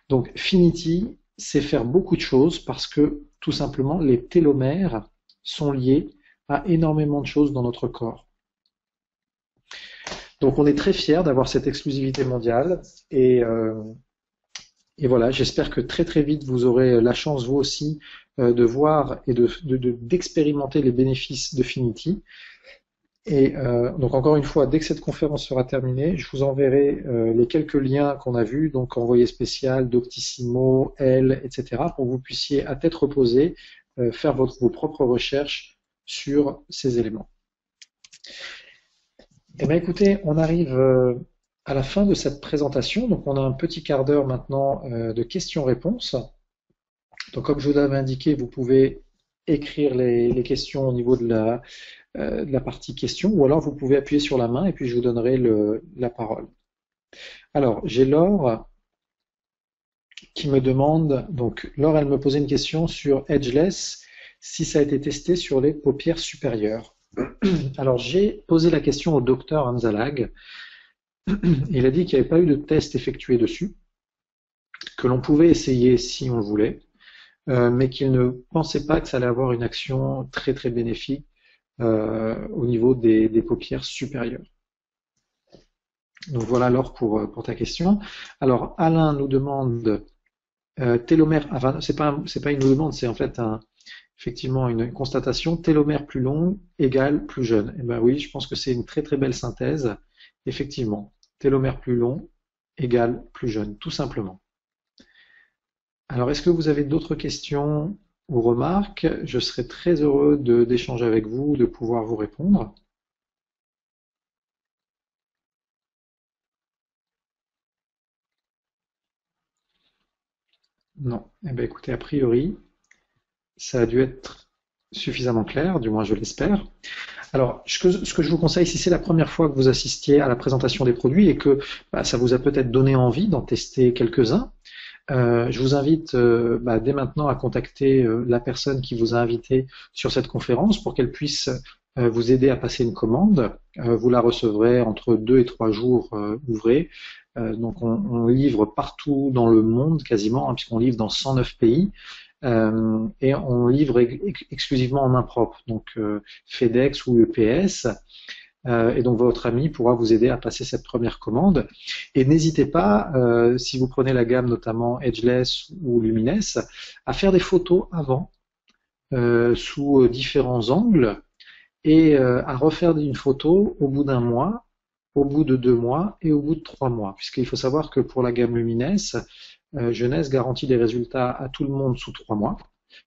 [SPEAKER 1] Donc Finity, c'est faire beaucoup de choses parce que tout simplement les télomères sont liés à énormément de choses dans notre corps. Donc on est très fiers d'avoir cette exclusivité mondiale et voilà, j'espère que très très vite vous aurez la chance vous aussi de voir et d'expérimenter les bénéfices de Finity. Et donc encore une fois, dès que cette conférence sera terminée, je vous enverrai les quelques liens qu'on a vus, donc envoyé spécial, Doctissimo, Elle, etc., pour que vous puissiez à tête reposée faire vos propres recherches sur ces éléments. Eh bien écoutez, on arrive à la fin de cette présentation, donc on a un petit quart d'heure maintenant de questions-réponses. Donc comme je vous l'avais indiqué, vous pouvez écrire les questions au niveau de la partie questions, ou alors vous pouvez appuyer sur la main et puis je vous donnerai la parole. Alors, j'ai Laure qui me demande, donc Laure, elle me posait une question sur Edgeless, si ça a été testé sur les paupières supérieures. Alors, j'ai posé la question au docteur Anzalag. Il a dit qu'il n'y avait pas eu de test effectué dessus, que l'on pouvait essayer si on le voulait, mais qu'il ne pensait pas que ça allait avoir une action très très bénéfique au niveau des paupières supérieures. Donc voilà Laure pour ta question. Alors Alain nous demande télomère, enfin c'est pas une demande, c'est en fait effectivement une constatation, télomère plus long égale plus jeune. Et ben oui, je pense que c'est une très très belle synthèse. Effectivement, télomère plus long égale plus jeune, tout simplement. Alors est-ce que vous avez d'autres questions ou remarques? Je serais très heureux d'échanger avec vous, de pouvoir vous répondre. Non. Eh bien, écoutez, a priori, ça a dû être suffisamment clair, du moins je l'espère. Alors, ce que je vous conseille, si c'est la première fois que vous assistiez à la présentation des produits et que ça vous a peut-être donné envie d'en tester quelques-uns, je vous invite dès maintenant à contacter la personne qui vous a invité sur cette conférence pour qu'elle puisse vous aider à passer une commande. Vous la recevrez entre 2 et 3 jours ouvrés. Donc on livre partout dans le monde quasiment, puisqu'on livre dans 109 pays. Et on livre exclusivement en main propre, donc FedEx ou UPS. Et donc votre ami pourra vous aider à passer cette première commande. Et n'hésitez pas, si vous prenez la gamme notamment Edgeless ou Lumines, à faire des photos avant sous différents angles et à refaire une photo au bout d'un mois, au bout de 2 mois et au bout de 3 mois. Puisqu'il faut savoir que pour la gamme Lumines, Jeunesse garantit des résultats à tout le monde sous 3 mois,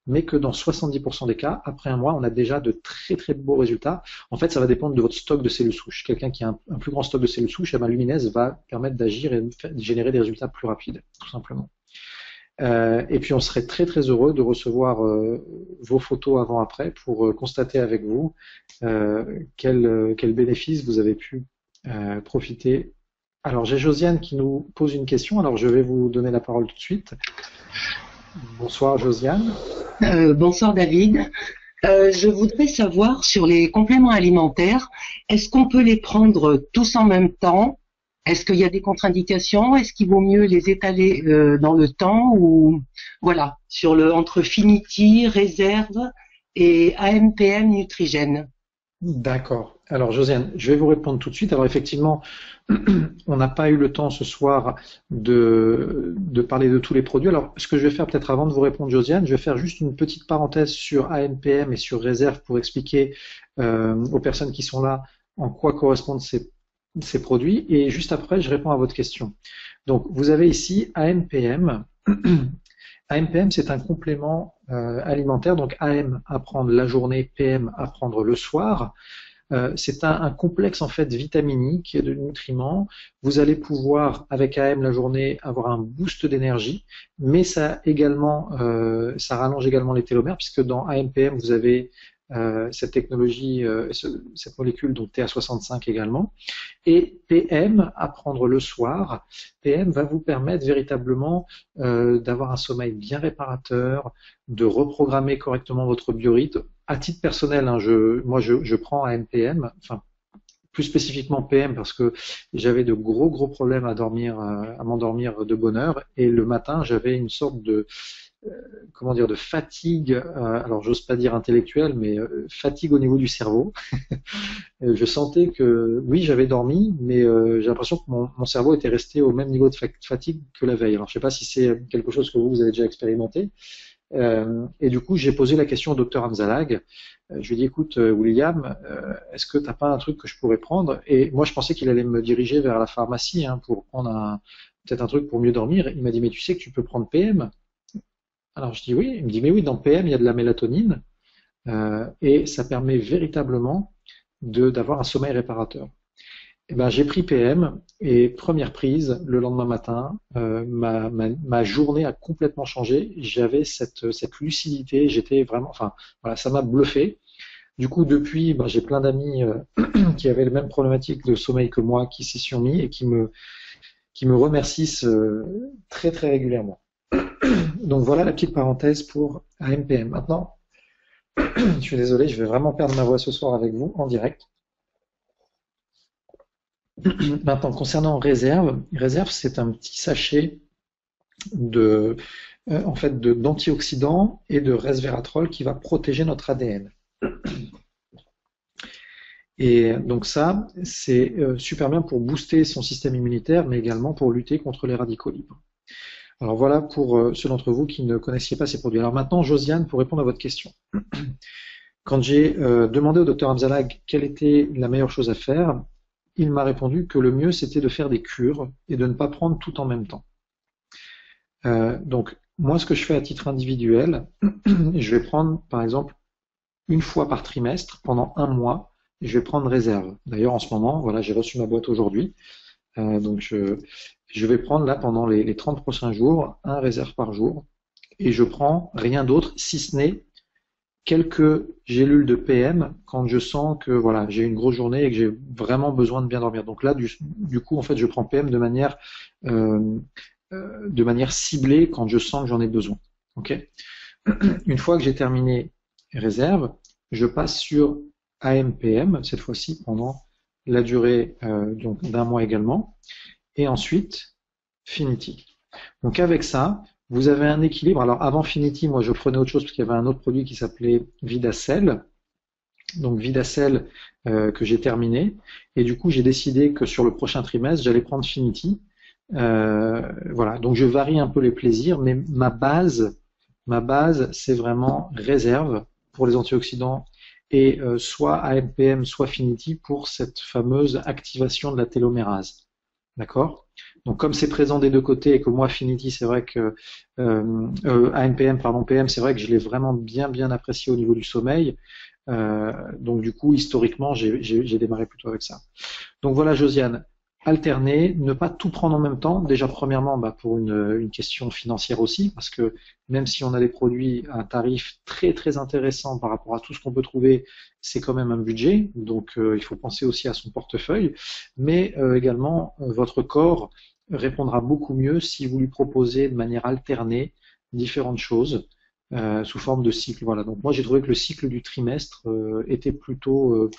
[SPEAKER 1] mais que dans 70% des cas, après un mois, on a déjà de très très beaux résultats. En fait, ça va dépendre de votre stock de cellules souches. Quelqu'un qui a un plus grand stock de cellules souches, Lumines va permettre d'agir et de générer des résultats plus rapides, tout simplement. Et puis on serait très très heureux de recevoir vos photos avant-après pour constater avec vous quel bénéfice vous avez pu profiter Alors, j'ai Josiane qui nous pose une question, alors je vais vous donner la parole tout de suite. Bonsoir Josiane.
[SPEAKER 2] Bonsoir David. Je voudrais savoir sur les compléments alimentaires, est-ce qu'on peut les prendre tous en même temps? Est-ce qu'il y a des contre-indications? Est-ce qu'il vaut mieux les étaler dans le temps ou voilà, sur le entre Finity, Réserve et AMPM Nutrigène.
[SPEAKER 1] D'accord. Alors Josiane, je vais vous répondre tout de suite. Alors effectivement, on n'a pas eu le temps ce soir de parler de tous les produits. Alors ce que je vais faire peut-être avant de vous répondre Josiane, je vais faire juste une petite parenthèse sur AMPM et sur Réserve pour expliquer aux personnes qui sont là en quoi correspondent ces produits. Et juste après, je réponds à votre question. Donc vous avez ici AMPM. AMPM, c'est un complément alimentaire, donc AM à prendre la journée, PM à prendre le soir. C'est un complexe en fait vitaminique de nutriments. Vous allez pouvoir avec AM la journée avoir un boost d'énergie, mais ça également, ça rallonge également les télomères puisque dans AMPM vous avez cette technologie, cette molécule donc TA65 également. Et PM à prendre le soir. PM va vous permettre véritablement d'avoir un sommeil bien réparateur, de reprogrammer correctement votre biorhythme. À titre personnel, hein, je prends un MPM, enfin plus spécifiquement PM parce que j'avais de gros problèmes à dormir, à m'endormir de bonne heure, et le matin j'avais une sorte de comment dire de fatigue, alors j'ose pas dire intellectuelle, mais fatigue au niveau du cerveau. Je sentais que oui, j'avais dormi, mais j'ai l'impression que mon cerveau était resté au même niveau de fatigue que la veille. Alors je sais pas si c'est quelque chose que vous avez déjà expérimenté. Et du coup, j'ai posé la question au docteur Hamzalag. Je lui ai dit, écoute, William, est-ce que t'as pas un truc que je pourrais prendre? Et moi, je pensais qu'il allait me diriger vers la pharmacie pour prendre peut-être un truc pour mieux dormir. Il m'a dit, mais tu sais que tu peux prendre PM? Alors je dis oui. Il me dit, mais oui, dans PM, il y a de la mélatonine et ça permet véritablement d'avoir un sommeil réparateur. Eh ben, j'ai pris PM et première prise, le lendemain matin, ma journée a complètement changé. J'avais cette lucidité, j'étais vraiment, enfin, voilà, ça m'a bluffé. Du coup, depuis, ben, j'ai plein d'amis qui avaient les mêmes problématiques de sommeil que moi, qui s'y sont mis et qui me remercient très régulièrement. Donc voilà la petite parenthèse pour AMPM. Maintenant, je suis désolé, je vais vraiment perdre ma voix ce soir avec vous en direct. Maintenant, concernant réserve, c'est un petit sachet en fait, d'antioxydants et de resveratrol qui va protéger notre ADN. Et donc ça, c'est super bien pour booster son système immunitaire, mais également pour lutter contre les radicaux libres. Alors voilà pour ceux d'entre vous qui ne connaissiez pas ces produits. Alors maintenant, Josiane, pour répondre à votre question. Quand j'ai demandé au docteur Hamzalag quelle était la meilleure chose à faire, il m'a répondu que le mieux c'était de faire des cures et de ne pas prendre tout en même temps. Donc moi ce que je fais à titre individuel, je vais prendre par exemple une fois par trimestre pendant un mois, et je vais prendre réserve. D'ailleurs en ce moment, voilà, j'ai reçu ma boîte aujourd'hui, donc je vais prendre là pendant les 30 prochains jours un réserve par jour, et je prends rien d'autre si ce n'est quelques gélules de PM quand je sens que voilà, j'ai une grosse journée et que j'ai vraiment besoin de bien dormir. Donc là, du coup, en fait, je prends PM de manière ciblée quand je sens que j'en ai besoin. Ok. Une fois que j'ai terminé réserve, je passe sur AMPM cette fois-ci pendant la durée donc d'un mois également, et ensuite Finity. Donc avec ça, vous avez un équilibre. Alors avant Finity, moi je prenais autre chose parce qu'il y avait un autre produit qui s'appelait Vidacel. Donc Vidacel que j'ai terminé. Et du coup j'ai décidé que sur le prochain trimestre, j'allais prendre Finity. Voilà, donc je varie un peu les plaisirs, mais ma base, c'est vraiment réserve pour les antioxydants et soit AMPM, soit Finity pour cette fameuse activation de la télomérase. D'accord? Donc comme c'est présent des deux côtés et que moi Finity c'est vrai que AMPM pardon PM c'est vrai que je l'ai vraiment bien apprécié au niveau du sommeil, donc du coup historiquement j'ai démarré plutôt avec ça. Donc voilà Josiane, alterner, ne pas tout prendre en même temps. Déjà, premièrement, pour une question financière aussi, parce que même si on a des produits à un tarif très très intéressant par rapport à tout ce qu'on peut trouver, c'est quand même un budget. Donc, il faut penser aussi à son portefeuille. Mais également, votre corps répondra beaucoup mieux si vous lui proposez de manière alternée différentes choses sous forme de cycle. Voilà. Donc, moi, j'ai trouvé que le cycle du trimestre était plutôt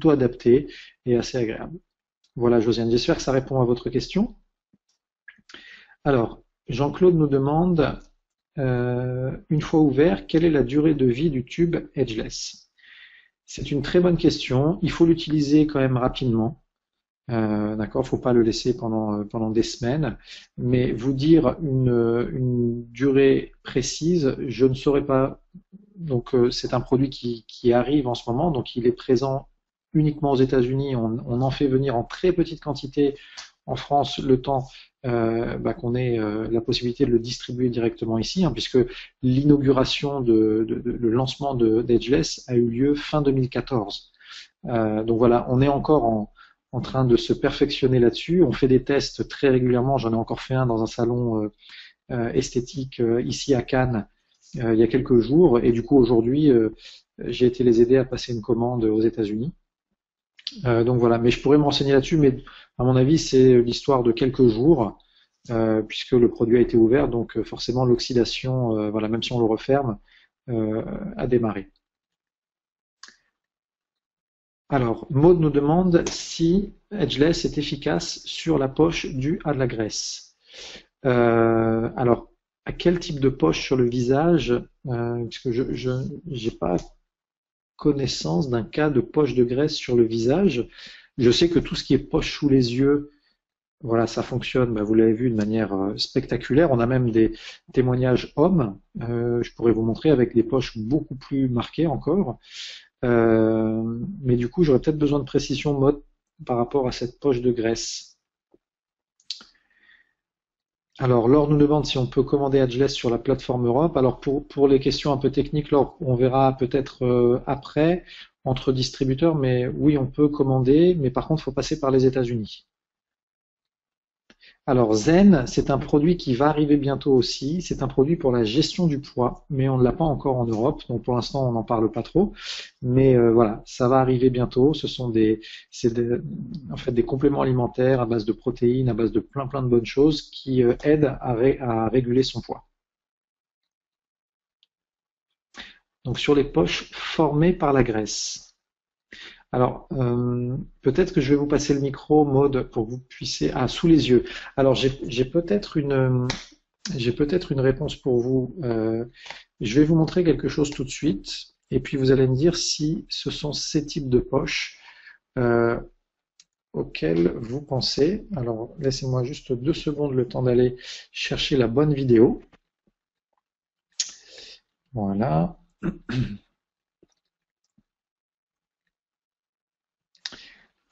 [SPEAKER 1] adapté et assez agréable. Voilà, Josiane, j'espère que ça répond à votre question. Alors, Jean-Claude nous demande, une fois ouvert, quelle est la durée de vie du tube Edgeless? C'est une très bonne question. Il faut l'utiliser quand même rapidement. D'accord, faut pas le laisser pendant des semaines. Mais vous dire une durée précise, je ne saurais pas. Donc, c'est un produit qui arrive en ce moment, donc il est présent uniquement aux États-Unis. On en fait venir en très petite quantité en France le temps qu'on ait la possibilité de le distribuer directement ici, hein, puisque l'inauguration le lancement d'Edgeless a eu lieu fin 2014. Donc voilà, on est encore en train de se perfectionner là-dessus. On fait des tests très régulièrement. J'en ai encore fait un dans un salon esthétique ici à Cannes il y a quelques jours. Et du coup, aujourd'hui, j'ai été les aider à passer une commande aux États-Unis. Donc voilà, mais je pourrais me renseigner là-dessus, mais à mon avis, c'est l'histoire de quelques jours, puisque le produit a été ouvert, donc forcément l'oxydation, voilà, même si on le referme, a démarré. Alors, Maud nous demande si Edgeless est efficace sur la poche due à de la graisse. Alors, à quel type de poche sur le visage, puisque je n'ai pas connaissance d'un cas de poche de graisse sur le visage. Je sais que tout ce qui est poche sous les yeux, voilà, ça fonctionne, vous l'avez vu, de manière spectaculaire. On a même des témoignages hommes, je pourrais vous montrer, avec des poches beaucoup plus marquées encore. Mais du coup, j'aurais peut-être besoin de précision mode par rapport à cette poche de graisse. Alors, Laure nous demande si on peut commander Edgeless sur la plateforme Europe. Alors, pour les questions un peu techniques, Laure, on verra peut-être après, entre distributeurs, mais oui, on peut commander, mais par contre, il faut passer par les États-Unis. Alors, Zen, c'est un produit qui va arriver bientôt aussi. C'est un produit pour la gestion du poids, mais on ne l'a pas encore en Europe, donc pour l'instant, on n'en parle pas trop. Mais voilà, ça va arriver bientôt. En fait des compléments alimentaires à base de protéines, à base de plein de bonnes choses qui aident à réguler son poids. Donc sur les poches formées par la graisse. Alors, peut-être que je vais vous passer le micro, Maud, pour que vous puissiez... Ah, sous les yeux. Alors, j'ai peut-être une réponse pour vous. Je vais vous montrer quelque chose tout de suite, et puis vous allez me dire si ce sont ces types de poches auxquels vous pensez. Alors, laissez-moi juste 2 secondes le temps d'aller chercher la bonne vidéo. Voilà.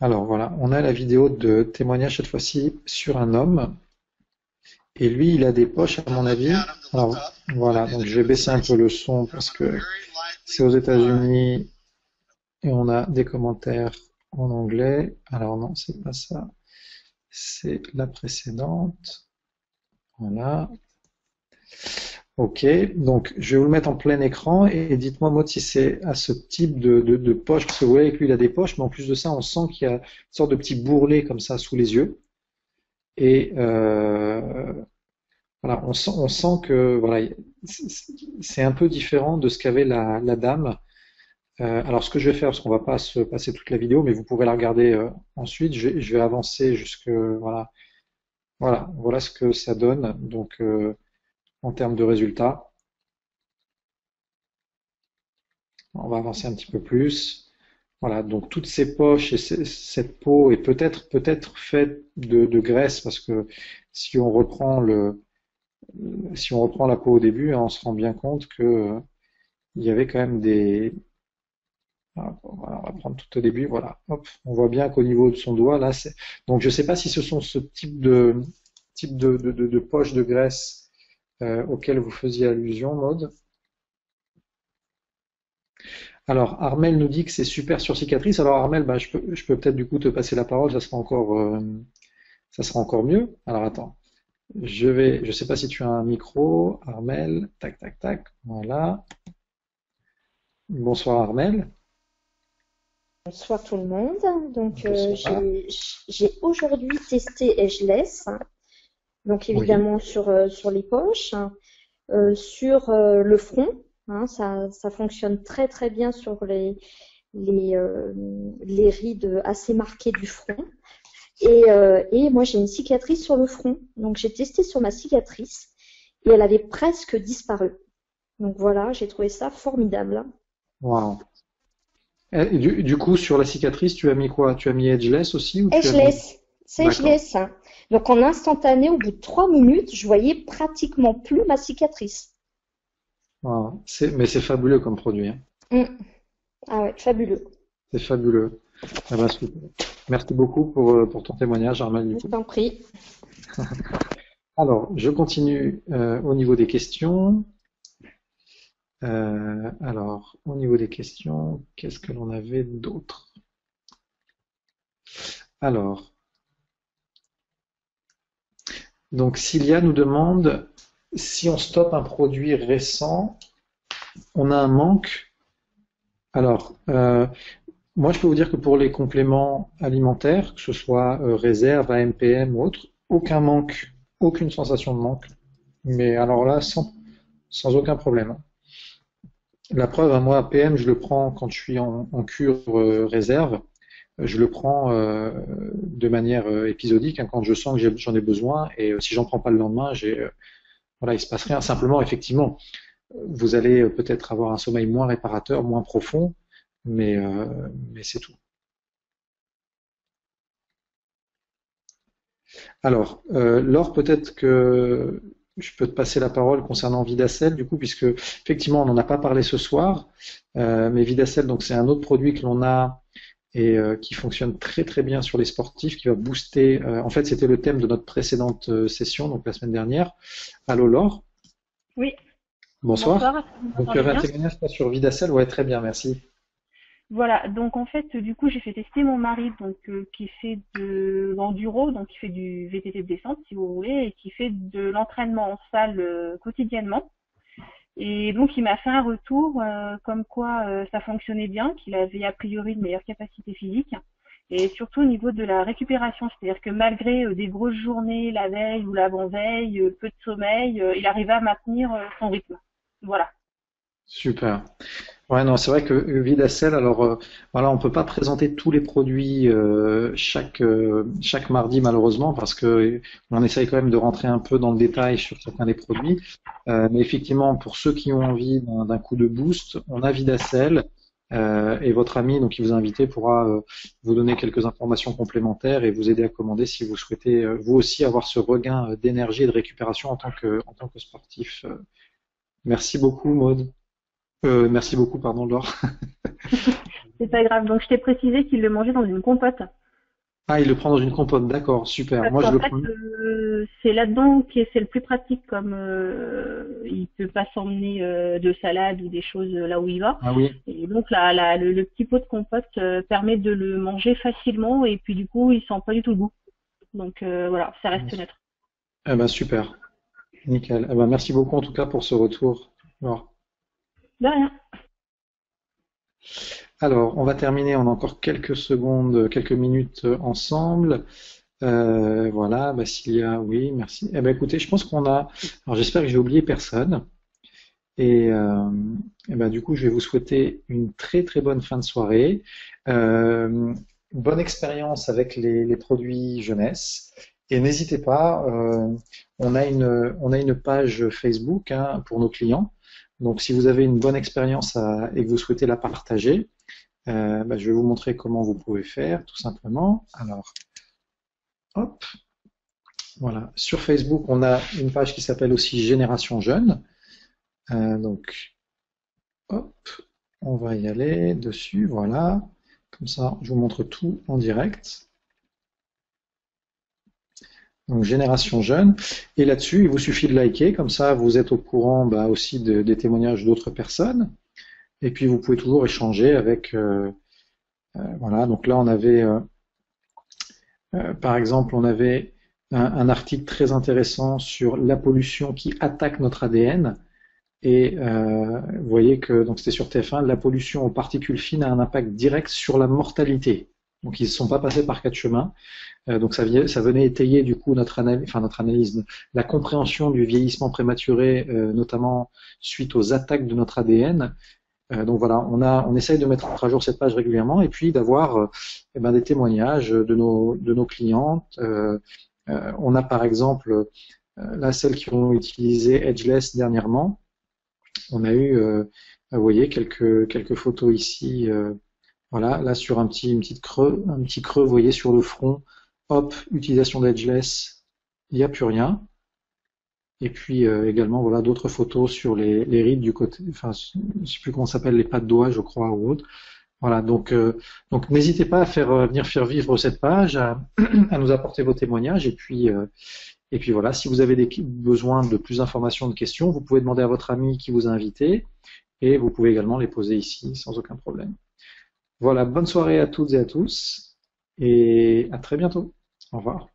[SPEAKER 1] Alors voilà, on a la vidéo de témoignage cette fois-ci sur un homme. Et lui, il a des poches, à mon avis. Alors voilà, donc je vais baisser un peu le son parce que c'est aux États-Unis et on a des commentaires en anglais. Alors non, c'est pas ça. C'est la précédente. Voilà. Ok, donc je vais vous le mettre en plein écran et dites-moi, Maud, si c'est à ce type de poche, parce que vous voyez que lui, il a des poches, mais en plus de ça, on sent qu'il y a une sorte de petit bourrelet comme ça sous les yeux. Et voilà, on sent que voilà, c'est un peu différent de ce qu'avait la dame. Alors ce que je vais faire, parce qu'on va pas se passer toute la vidéo, mais vous pourrez la regarder ensuite, je vais avancer jusque voilà ce que ça donne. Donc en termes de résultats. On va avancer un petit peu plus. Voilà, donc toutes ces poches et cette peau est peut-être faite de graisse parce que si on reprend la peau au début, hein, on se rend bien compte que il y avait quand même des. Voilà, on va prendre tout au début. Voilà, hop, on voit bien qu'au niveau de son doigt là, donc je ne sais pas si ce sont ce type de poche de graisse auquel vous faisiez allusion, Maud. Alors, Armel nous dit que c'est super sur cicatrice. Alors, Armel, bah, je peux peut-être du coup te passer la parole, ça sera encore mieux. Alors, attends, je sais pas si tu as un micro, Armel, tac, tac, tac, voilà. Bonsoir Armel.
[SPEAKER 3] Bonsoir tout le monde. Donc
[SPEAKER 1] Bonsoir.
[SPEAKER 3] j'ai aujourd'hui testé Edgeless, donc
[SPEAKER 1] Oui,
[SPEAKER 3] évidemment sur les poches, sur le front. Ça fonctionne très très bien sur les rides assez marquées du front. Et moi j'ai une cicatrice sur le front, donc j'ai testé sur ma cicatrice et elle avait presque disparu. Donc voilà, j'ai trouvé ça formidable.
[SPEAKER 1] wow. Et du coup, sur la cicatrice, tu as mis quoi? Tu as mis Edgeless aussi ou tu as mis...
[SPEAKER 3] Edgeless, c'est
[SPEAKER 1] D'accord.
[SPEAKER 3] Edgeless. Donc en instantané, au bout de 3 minutes, je voyais pratiquement plus ma cicatrice.
[SPEAKER 1] Wow. Mais c'est fabuleux comme produit, hein.
[SPEAKER 3] Mm. Ah ouais, fabuleux.
[SPEAKER 1] C'est fabuleux. Ah bah, super. Merci beaucoup pour ton témoignage, Armel, du
[SPEAKER 3] Je
[SPEAKER 1] coup.
[SPEAKER 3] t'en prie.
[SPEAKER 1] Alors, je continue au niveau des questions. Alors, au niveau des questions, qu'est-ce que l'on avait d'autre? Alors, donc Cilia nous demande si on stoppe un produit récent, on a un manque. Alors, moi je peux vous dire que pour les compléments alimentaires, que ce soit réserve, AMPM ou autre, aucun manque, aucune sensation de manque. Mais alors là, sans aucun problème. La preuve, hein, moi, PM, je le prends quand je suis en cure réserve. Je le prends de manière épisodique, hein, quand je sens que j'en ai besoin. Et si j'en prends pas le lendemain, voilà, il se passe rien. Simplement, effectivement, vous allez peut-être avoir un sommeil moins réparateur, moins profond, mais c'est tout. Alors, Laure, peut-être que je peux te passer la parole concernant Vidacel, du coup, puisque effectivement, on n'en a pas parlé ce soir, mais Vidacel, donc c'est un autre produit que l'on a et qui fonctionne très très bien sur les sportifs, qui va booster. En fait, c'était le thème de notre précédente session, donc la semaine dernière. Allô, Laure,
[SPEAKER 4] Oui,
[SPEAKER 1] bonsoir.
[SPEAKER 4] bonsoir, est-ce que vous
[SPEAKER 1] Donc tu
[SPEAKER 4] m'entendez
[SPEAKER 1] avais un
[SPEAKER 4] bien?
[SPEAKER 1] témoignage toi, sur Vidacel, ouais, très bien, merci.
[SPEAKER 4] Voilà, donc en fait, du coup, j'ai fait tester mon mari, donc qui fait de l'enduro, donc qui fait du VTT de descente, si vous voulez, et qui fait de l'entraînement en salle quotidiennement. Et donc, il m'a fait un retour comme quoi ça fonctionnait bien, qu'il avait a priori une meilleure capacité physique, et surtout au niveau de la récupération, c'est-à-dire que malgré des grosses journées la veille ou l'avant-veille, peu de sommeil, il arrivait à maintenir son rythme. Voilà.
[SPEAKER 1] Super. Ouais, non, c'est vrai que Vidacel, alors voilà, on peut pas présenter tous les produits chaque mardi malheureusement parce que on essaye quand même de rentrer un peu dans le détail sur certains des produits. Mais effectivement, pour ceux qui ont envie d'un coup de boost, on a Vidacel et votre ami donc qui vous a invité pourra vous donner quelques informations complémentaires et vous aider à commander si vous souhaitez vous aussi avoir ce regain d'énergie et de récupération en tant que sportif. Merci beaucoup, Maud. Merci beaucoup, pardon, Laure.
[SPEAKER 4] C'est pas grave. Donc, je t'ai précisé qu'il le mangeait dans une compote.
[SPEAKER 1] Ah, il le prend dans une compote, d'accord, super.
[SPEAKER 4] Parce
[SPEAKER 1] Moi, je
[SPEAKER 4] qu'en
[SPEAKER 1] le
[SPEAKER 4] fait,
[SPEAKER 1] prends.
[SPEAKER 4] c'est là-dedans que c'est le plus pratique, comme il peut pas s'emmener de salade ou des choses là où il va.
[SPEAKER 1] Ah oui,
[SPEAKER 4] Et donc, le petit pot de compote permet de le manger facilement et puis du coup, il sent pas du tout le goût. Donc voilà, ça reste neutre.
[SPEAKER 1] eh ben, super, nickel. Eh ben, merci beaucoup en tout cas pour ce retour, Laure.
[SPEAKER 4] De rien.
[SPEAKER 1] Alors, on va terminer, on a encore quelques secondes, quelques minutes ensemble. Voilà, Basilia, oui, merci. Eh ben, écoutez, je pense qu'on a. Alors, j'espère que j'ai oublié personne. Et, eh ben, du coup, je vais vous souhaiter une très très bonne fin de soirée. Bonne expérience avec les produits jeunesse. Et n'hésitez pas, on a une page Facebook hein, pour nos clients. Donc, si vous avez une bonne expérience et que vous souhaitez la partager, je vais vous montrer comment vous pouvez faire, tout simplement. Alors, hop, voilà. Sur Facebook, on a une page qui s'appelle aussi Génération Jeune. Donc, hop, on va y aller dessus, voilà. Comme ça, je vous montre tout en direct. Donc, Génération Jeune. Et là-dessus, il vous suffit de liker, comme ça, vous êtes au courant aussi des témoignages d'autres personnes. Et puis vous pouvez toujours échanger avec voilà. Donc là on avait par exemple on avait un article très intéressant sur la pollution qui attaque notre ADN. Et vous voyez que donc c'était sur TF1, la pollution aux particules fines a un impact direct sur la mortalité. Donc ils ne sont pas passés par quatre chemins. Donc ça venait étayer du coup notre analyse, la compréhension du vieillissement prématuré, notamment suite aux attaques de notre ADN. Donc voilà, on essaye de mettre à jour cette page régulièrement et puis d'avoir des témoignages de nos clientes. On a par exemple là celles qui ont utilisé Edgeless dernièrement. On a eu, vous voyez, quelques photos ici. Voilà, là sur un petit creux, vous voyez, sur le front. Hop, utilisation d'Edgeless, il n'y a plus rien. Et puis également, voilà, d'autres photos sur les rides du côté, enfin, je ne sais plus comment ça s'appelle, les pas de doigts, je crois, ou autre. Voilà, donc n'hésitez pas à venir faire vivre cette page, à nous apporter vos témoignages, et puis voilà, si vous avez besoin de plus d'informations, de questions, vous pouvez demander à votre ami qui vous a invité, et vous pouvez également les poser ici sans aucun problème. Voilà, bonne soirée à toutes et à tous, et à très bientôt. Au revoir.